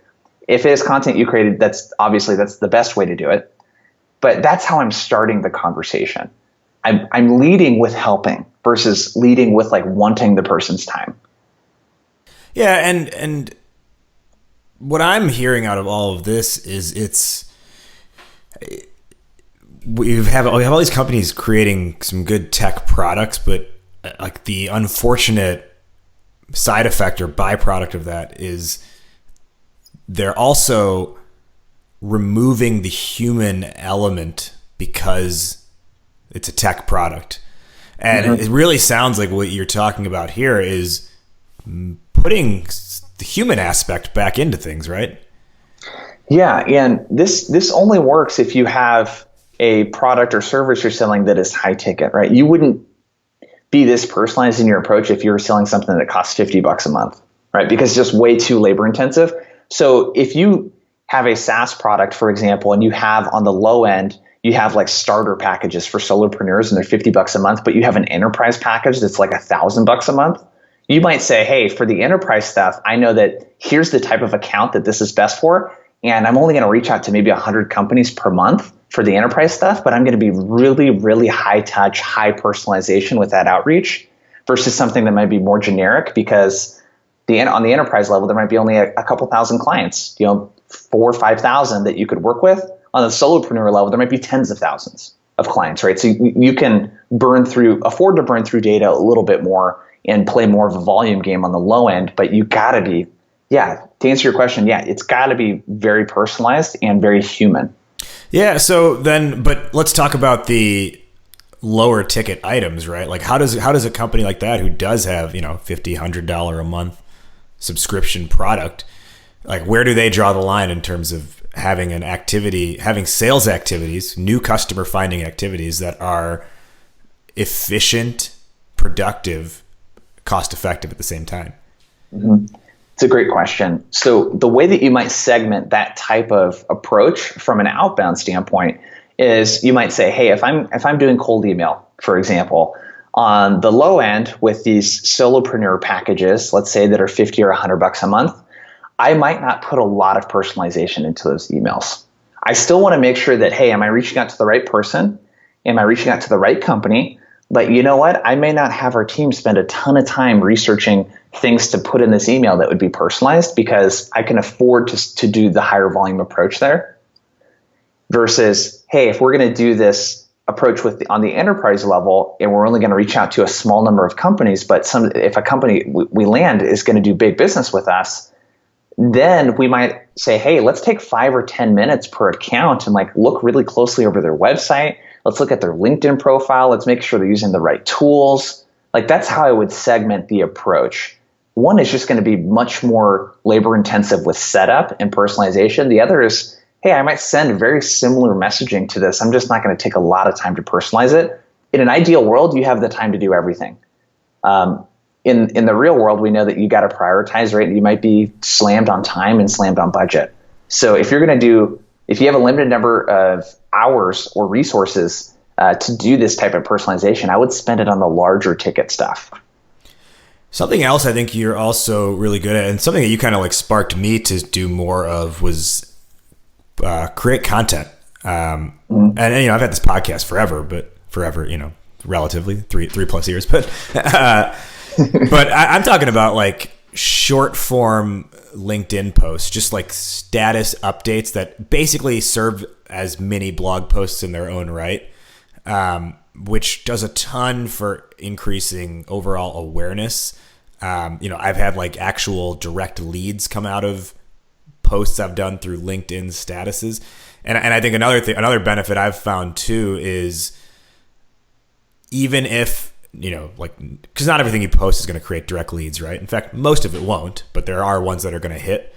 If it is content you created, that's the best way to do it. But that's how I'm starting the conversation. I'm leading with helping versus leading with like wanting the person's time. Yeah, and what I'm hearing out of all of this is we have all these companies creating some good tech products, but like the unfortunate side effect or byproduct of that is they're also removing the human element because it's a tech product. And it really sounds like what you're talking about here is putting the human aspect back into things, right? Yeah, and this only works if you have a product or service you're selling that is high ticket, right? You wouldn't be this personalized in your approach if you were selling something that costs $50 a month, right? Because it's just way too labor intensive. So if you have a SaaS product, for example, and you have on the low end, you have like starter packages for solopreneurs and they're $50 a month, but you have an enterprise package that's like $1,000 a month. You might say, hey, for the enterprise stuff, I know that here's the type of account that this is best for. And I'm only going to reach out to maybe 100 companies per month for the enterprise stuff, but I'm going to be really, really high touch, high personalization with that outreach versus something that might be more generic because on the enterprise level, there might be only a couple thousand clients, 4,000 or 5,000 that you could work with. On the solopreneur level, there might be tens of thousands of clients, right? So you can afford to burn through data a little bit more and play more of a volume game on the low end, but you gotta be, to answer your question, it's gotta be very personalized and very human. Yeah, but let's talk about the lower ticket items, right? Like how does a company like that who does have, $50, $100 a month subscription product, like where do they draw the line in terms of having sales activities, new customer finding activities that are efficient, productive, cost effective at the same time? Mm-hmm. It's a great question. So the way that you might segment that type of approach from an outbound standpoint is you might say, hey, if I'm doing cold email, for example, on the low end with these solopreneur packages, let's say that are $50 or $100 a month, I might not put a lot of personalization into those emails. I still want to make sure that, hey, am I reaching out to the right person? Am I reaching out to the right company? But you know what? I may not have our team spend a ton of time researching things to put in this email that would be personalized because I can afford to do the higher volume approach there. Versus, hey, if we're going to do this approach on the enterprise level and we're only going to reach out to a small number of companies, but if a company we land is going to do big business with us, then we might say, hey, let's take 5 or 10 minutes per account and like look really closely over their website. Let's look at their LinkedIn profile. Let's make sure they're using the right tools. Like that's how I would segment the approach. One is just going to be much more labor intensive with setup and personalization. The other is, hey, I might send very similar messaging to this. I'm just not going to take a lot of time to personalize it. In an ideal world, you have the time to do everything. In the real world, we know that you got to prioritize, right? You might be slammed on time and slammed on budget. So if you have a limited number of hours or resources to do this type of personalization, I would spend it on the larger ticket stuff. Something else I think you're also really good at, and something that you kind of like sparked me to do more of, was create content. And I've had this podcast forever, relatively 3+ years, but I'm talking about like short form LinkedIn posts, just like status updates that basically serve as mini blog posts in their own right, which does a ton for increasing overall awareness. I've had like actual direct leads come out of posts I've done through LinkedIn statuses. And I think another benefit I've found too is, even if, because not everything you post is going to create direct leads, right? In fact, most of it won't, but there are ones that are going to hit.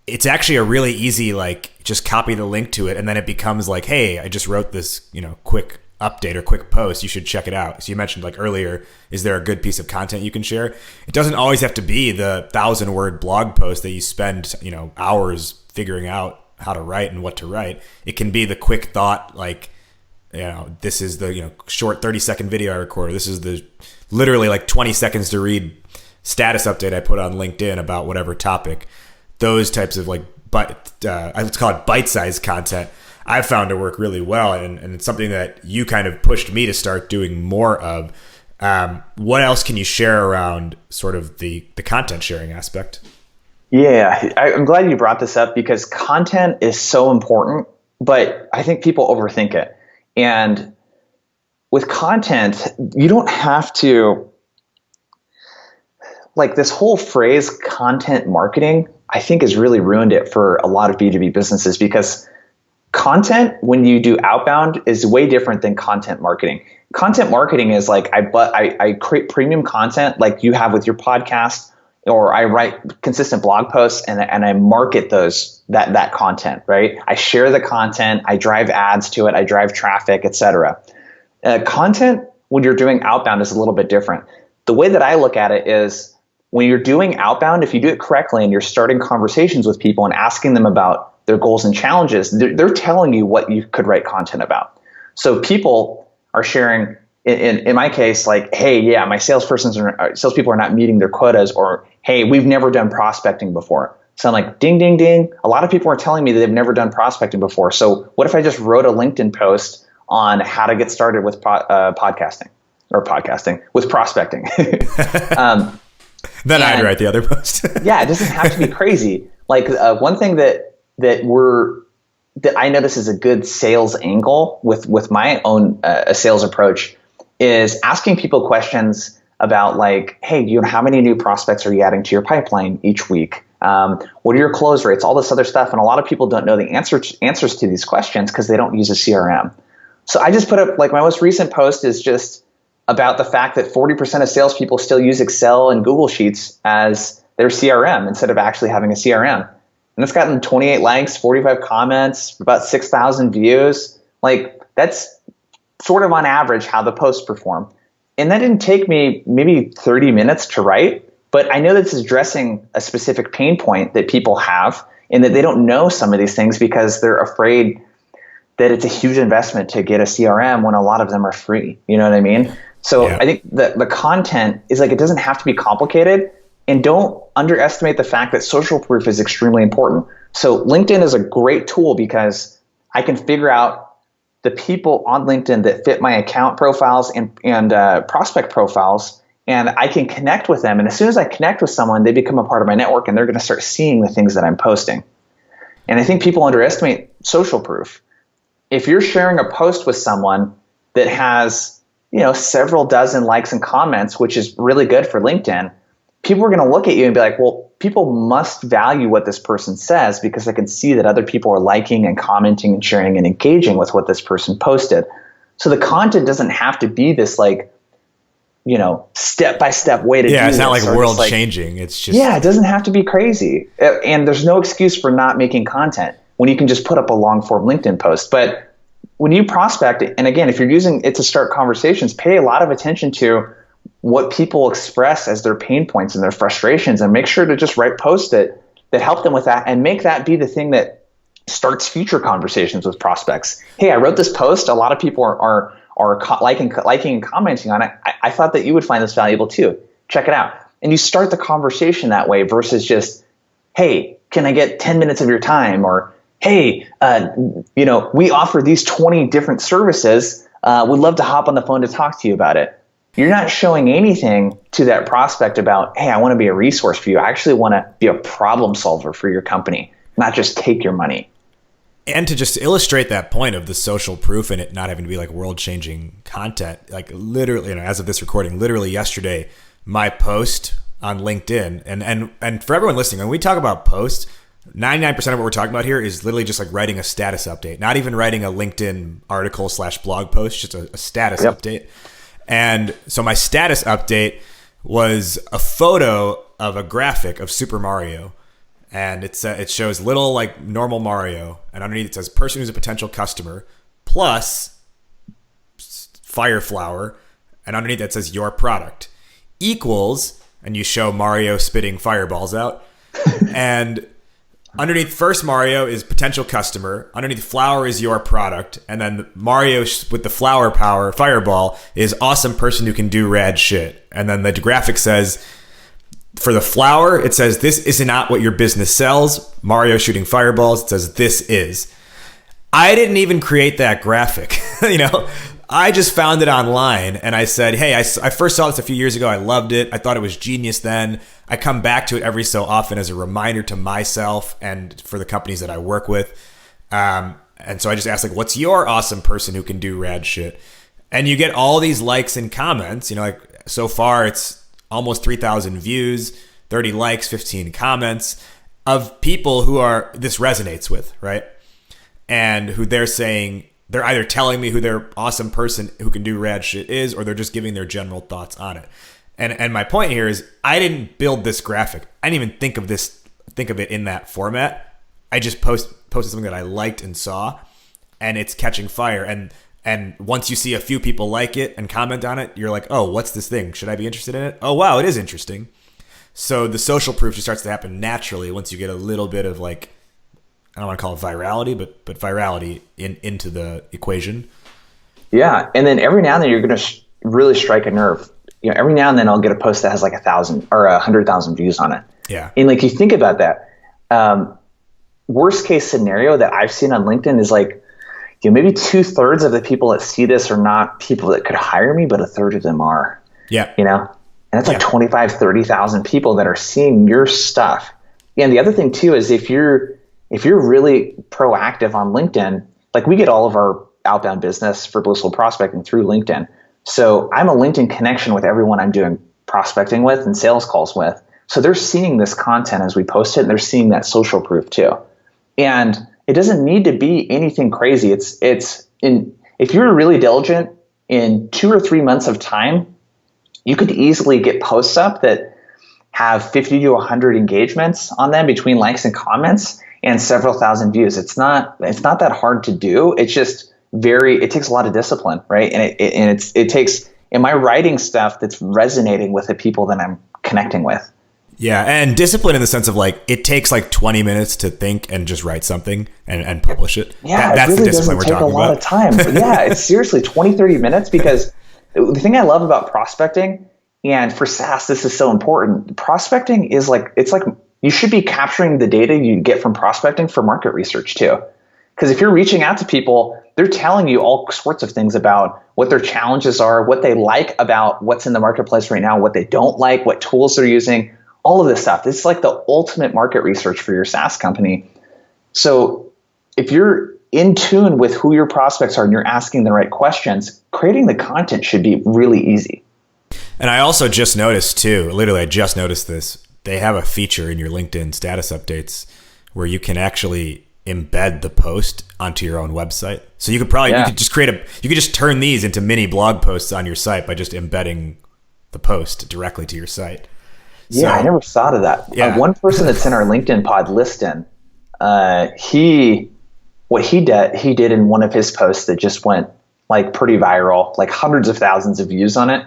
It's actually a really easy, like, just copy the link to it, and then it becomes like, hey, I just wrote this, quick update or quick post. You should check it out. So you mentioned like earlier, is there a good piece of content you can share? It doesn't always have to be the 1,000-word blog post that you spend, hours figuring out how to write and what to write. It can be the quick thought, like, this is the, short 30-second video I recorded. This is the literally like 20 seconds to read status update I put on LinkedIn about whatever topic. Those types of like, let's call it bite-sized content, I've found to work really well. And it's something that you kind of pushed me to start doing more of. What else can you share around sort of the content sharing aspect? Yeah, I'm glad you brought this up, because content is so important, but I think people overthink it. And with content, you don't have to, like, this whole phrase content marketing, I think has really ruined it for a lot of B2B businesses, because content, when you do outbound, is way different than content marketing. Content marketing is like, I create premium content like you have with your podcast, or I write consistent blog posts and I market that content, right? I share the content, I drive ads to it, I drive traffic, etc. Content, when you're doing outbound, is a little bit different. The way that I look at it is, when you're doing outbound, if you do it correctly and you're starting conversations with people and asking them about their goals and challenges, they're telling you what you could write content about. So people are sharing, in my case, like, hey, yeah, my salespeople are not meeting their quotas, or hey, we've never done prospecting before. So I'm like, ding, ding, ding. A lot of people are telling me that they've never done prospecting before. So what if I just wrote a LinkedIn post on how to get started with podcasting with prospecting? Then I'd write the other post. Yeah, it doesn't have to be crazy. Like one thing that I notice is a good sales angle with my own sales approach is asking people questions about, like, hey, how many new prospects are you adding to your pipeline each week? What are your close rates? All this other stuff. And a lot of people don't know the answers to these questions because they don't use a CRM. So I just put up, like, my most recent post is just about the fact that 40% of salespeople still use Excel and Google Sheets as their CRM instead of actually having a CRM. And it's gotten 28 likes, 45 comments, about 6,000 views. Like, that's sort of on average how the posts perform. And that didn't take me maybe 30 minutes to write, but I know this is addressing a specific pain point that people have, and that they don't know some of these things because they're afraid that it's a huge investment to get a CRM when a lot of them are free. You know what I mean? So yeah. I think the content is, like, it doesn't have to be complicated, and don't underestimate the fact that social proof is extremely important. So LinkedIn is a great tool because I can figure out the people on LinkedIn that fit my account profiles and prospect profiles, and I can connect with them. And as soon as I connect with someone, they become a part of my network, and they're going to start seeing the things that I'm posting. And I think people underestimate social proof. If you're sharing a post with someone that has, several dozen likes and comments, which is really good for LinkedIn, people are going to look at you and be like, well, people must value what this person says because they can see that other people are liking and commenting and sharing and engaging with what this person posted. So the content doesn't have to be this like, step-by-step way to do this. Yeah, it's not like world changing. It's just... Yeah, it doesn't have to be crazy. And there's no excuse for not making content when you can just put up a long-form LinkedIn post. But when you prospect, and again, if you're using it to start conversations, pay a lot of attention to what people express as their pain points and their frustrations, and make sure to just write posts that help them with that, and make that be the thing that starts future conversations with prospects. Hey, I wrote this post. A lot of people are liking and commenting on it. I thought that you would find this valuable too. Check it out. And you start the conversation that way versus just, hey, can I get 10 minutes of your time? Or, hey, we offer these 20 different services. We'd love to hop on the phone to talk to you about it. You're not showing anything to that prospect about, hey, I want to be a resource for you. I actually want to be a problem solver for your company, not just take your money. And to just illustrate that point of the social proof and it not having to be like world-changing content, like literally, as of this recording, literally yesterday, my post on LinkedIn, and for everyone listening, when we talk about posts, 99% of what we're talking about here is literally just like writing a status update, not even writing a LinkedIn article / blog post, just a status update. And so my status update was a photo of a graphic of Super Mario. And it shows little like normal Mario, and underneath it says person who's a potential customer plus fire flower, and underneath that says your product equals, and you show Mario spitting fireballs out, and underneath first Mario is potential customer, underneath flower is your product, and then Mario with the flower power fireball is awesome person who can do rad shit, and then the graphic says, for the flower, it says, this is not what your business sells. Mario shooting fireballs, it says, this is. I didn't even create that graphic. I just found it online and I said, hey, I first saw this a few years ago. I loved it. I thought it was genius then. I come back to it every so often as a reminder to myself and for the companies that I work with. And so I just asked, what's your awesome person who can do rad shit? And you get all these likes and comments. So far it's almost 3,000 views, 30 likes, 15 comments of people who this resonates with, right? And who they're saying, they're either telling me who their awesome person who can do rad shit is, or they're just giving their general thoughts on it. And my point here is I didn't build this graphic. I didn't even think of it in that format. I just posted something that I liked and saw, and it's catching fire. And once you see a few people like it and comment on it, you're like, oh, what's this thing? Should I be interested in it? Oh, wow, it is interesting. So the social proof just starts to happen naturally once you get a little bit of like, I don't want to call it virality, but virality into the equation. Yeah. And then every now and then you're going to really strike a nerve. Every now and then I'll get a post that has like 1,000 or 100,000 views on it. Yeah. And like you think about that, worst case scenario that I've seen on LinkedIn is like, maybe 2/3 of the people that see this are not people that could hire me, but 1/3 of them are. Yeah. And that's like 25,000, 30,000 people that are seeing your stuff. And the other thing too is if you're really proactive on LinkedIn, like we get all of our outbound business for Blissful Prospecting through LinkedIn. So I'm a LinkedIn connection with everyone I'm doing prospecting with and sales calls with. So they're seeing this content as we post it, and they're seeing that social proof too. And it doesn't need to be anything crazy. If you're really diligent, in 2 or 3 months of time, you could easily get posts up that have 50 to 100 engagements on them between likes and comments and several thousand views. It's not that hard to do. It's just it takes a lot of discipline, right? And it takes, am I writing stuff that's resonating with the people that I'm connecting with? Yeah, and discipline in the sense of like it takes like 20 minutes to think and just write something and publish it. Yeah, that's it really the discipline doesn't take a lot of time. But yeah, it's seriously 20, 30 minutes, because the thing I love about prospecting, and for SaaS, this is so important. Prospecting is like, it's like you should be capturing the data you get from prospecting for market research too. Because if you're reaching out to people, they're telling you all sorts of things about what their challenges are, what they like about what's in the marketplace right now, what they don't like, what tools they're using. All of this stuff. It's like the ultimate market research for your SaaS company. So if you're in tune with who your prospects are and you're asking the right questions, creating the content should be really easy. And I also just noticed too, literally I just noticed this, they have a feature in your LinkedIn status updates where you can actually embed the post onto your own website. So you could probably you could just turn these into mini blog posts on your site by just embedding the post directly to your site. Yeah, I never thought of that. Yeah. One person that's in our LinkedIn pod, Liston, what he did in one of his posts that just went like pretty viral, like hundreds of thousands of views on it.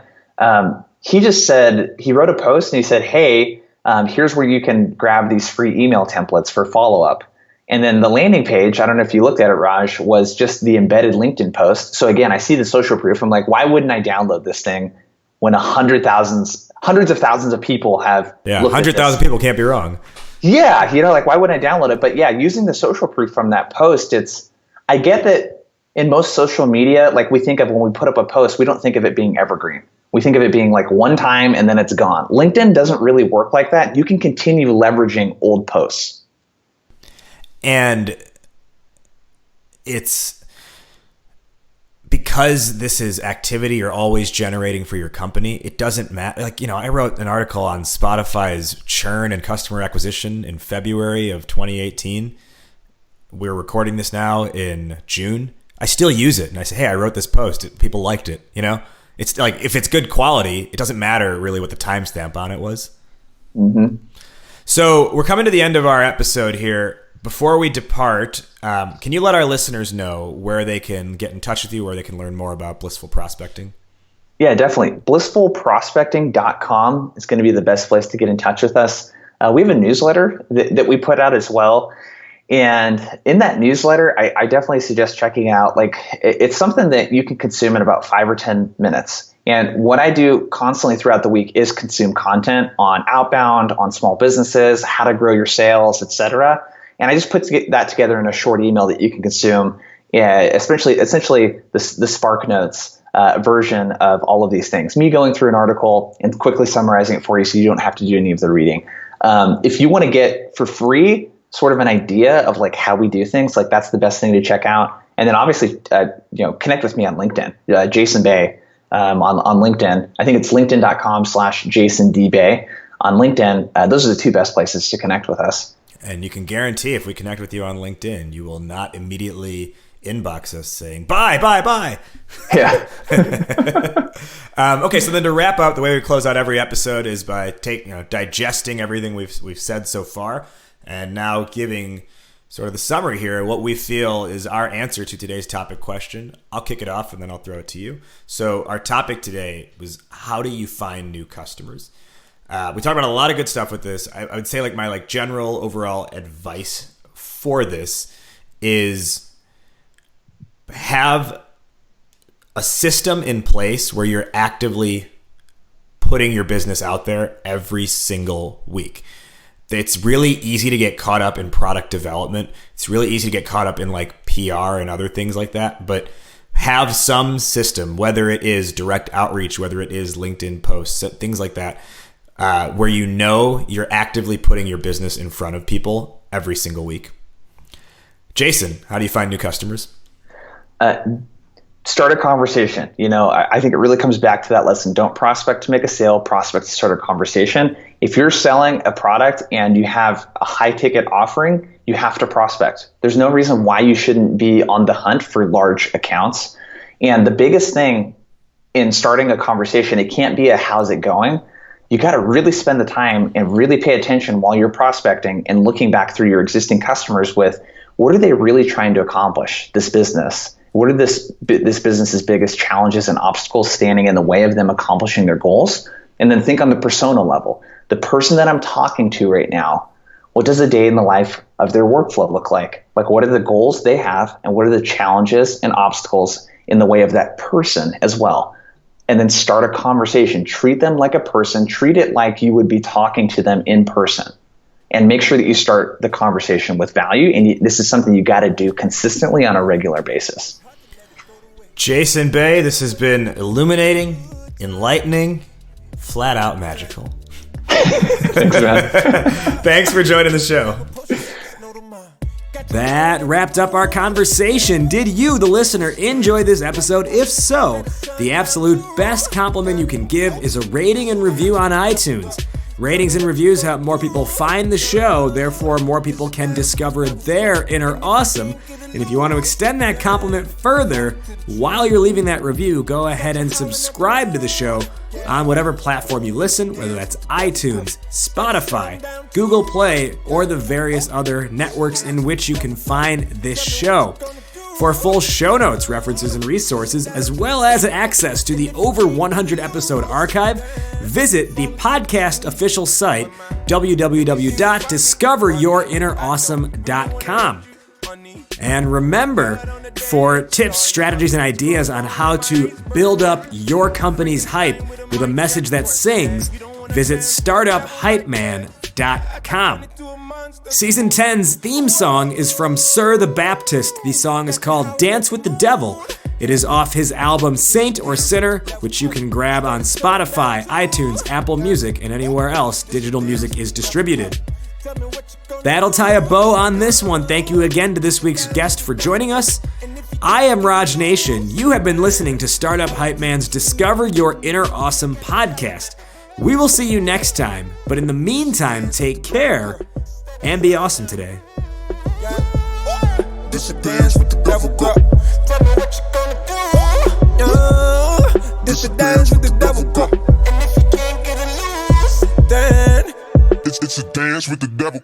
He just said, he wrote a post and he said, hey, here's where you can grab these free email templates for follow-up. And then the landing page, I don't know if you looked at it, Raj, was just the embedded LinkedIn post. So again, I see the social proof. I'm like, why wouldn't I download this thing when hundreds of thousands of people have? Yeah, 100,000 people can't be wrong. Yeah, like why wouldn't I download it? But yeah, using the social proof from that post, I get that in most social media, like we think of when we put up a post, we don't think of it being evergreen. We think of it being like one time and then it's gone. LinkedIn doesn't really work like that. You can continue leveraging old posts. And it's because this is activity you're always generating for your company. It doesn't matter. Like, I wrote an article on Spotify's churn and customer acquisition in February of 2018. We're recording this now in June. I still use it. And I say, hey, I wrote this post. People liked it. It's like, if it's good quality, it doesn't matter really what the timestamp on it was. Mm-hmm. So we're coming to the end of our episode here. Before we depart, can you let our listeners know where they can get in touch with you, where they can learn more about Blissful Prospecting? Yeah, definitely. Blissfulprospecting.com is going to be the best place to get in touch with us. We have a newsletter that we put out as well. And in that newsletter, I definitely suggest checking out, it's something that you can consume in about 5 or 10 minutes. And what I do constantly throughout the week is consume content on outbound, on small businesses, how to grow your sales, etc. And I just put that together in a short email that you can consume, essentially the Spark Notes version of all of these things. Me going through an article and quickly summarizing it for you so you don't have to do any of the reading. If you want to get for free sort of an idea of like how we do things, like that's the best thing to check out. And then obviously, connect with me on LinkedIn, Jason Bay on LinkedIn. I think it's linkedin.com/JasonDBay on LinkedIn. Those are the two best places to connect with us. And you can guarantee if we connect with you on LinkedIn, you will not immediately inbox us saying, bye. Yeah. Okay, so then to wrap up, the way we close out every episode is by digesting everything we've said so far, and now giving sort of the summary here, what we feel is our answer to today's topic question. I'll kick it off and then I'll throw it to you. So our topic today was, how do you find new customers? We talked about a lot of good stuff with this. I would say my general overall advice for this is have a system in place where you're actively putting your business out there every single week. It's really easy to get caught up in product development. It's really easy to get caught up in PR and other things like that. But have some system, whether it is direct outreach, whether it is LinkedIn posts, things like that, where you're actively putting your business in front of people every single week. Jason, how do you find new customers? Start a conversation. I think it really comes back to that lesson. Don't prospect to make a sale, prospect to start a conversation. If you're selling a product and you have a high ticket offering, you have to prospect. There's no reason why you shouldn't be on the hunt for large accounts. And the biggest thing in starting a conversation, it can't be a how's it going. You got to really spend the time and really pay attention while you're prospecting and looking back through your existing customers with, what are they really trying to accomplish, this business? What are this business's biggest challenges and obstacles standing in the way of them accomplishing their goals? And then think on the persona level. The person that I'm talking to right now, what does a day in the life of their workflow look like? What are the goals they have and what are the challenges and obstacles in the way of that person as well? And then start a conversation. Treat them like a person. Treat it like you would be talking to them in person. And make sure that you start the conversation with value. And this is something you got to do consistently on a regular basis. Jason Bay, this has been illuminating, enlightening, flat out magical. Thanks, man. Thanks for joining the show. That wrapped up our conversation. Did you, the listener, enjoy this episode? If so, the absolute best compliment you can give is a rating and review on iTunes. Ratings and reviews help more people find the show, therefore more people can discover their inner awesome. And if you want to extend that compliment further, while you're leaving that review, go ahead and subscribe to the show on whatever platform you listen, whether that's iTunes, Spotify, Google Play, or the various other networks in which you can find this show. For full show notes, references, and resources, as well as access to the over 100 episode archive, visit the podcast official site, www.discoveryourinnerawesome.com. And remember, for tips, strategies, and ideas on how to build up your company's hype with a message that sings, visit startuphypeman.com. Season 10's theme song is from Sir the Baptist. The song is called Dance with the Devil. It is off his album Saint or Sinner, which you can grab on Spotify, iTunes, Apple Music, and anywhere else digital music is distributed. That'll tie a bow on this one. Thank you again to this week's guest for joining us. I am Raj Nation. You have been listening to Startup Hype Man's Discover Your Inner Awesome podcast. We will see you next time, but in the meantime, take care and be awesome today. This a dance with the devil, girl. Tell me what you gonna do. This a dance with the devil, girl. And if you can't get it loose, then it's a dance with the devil.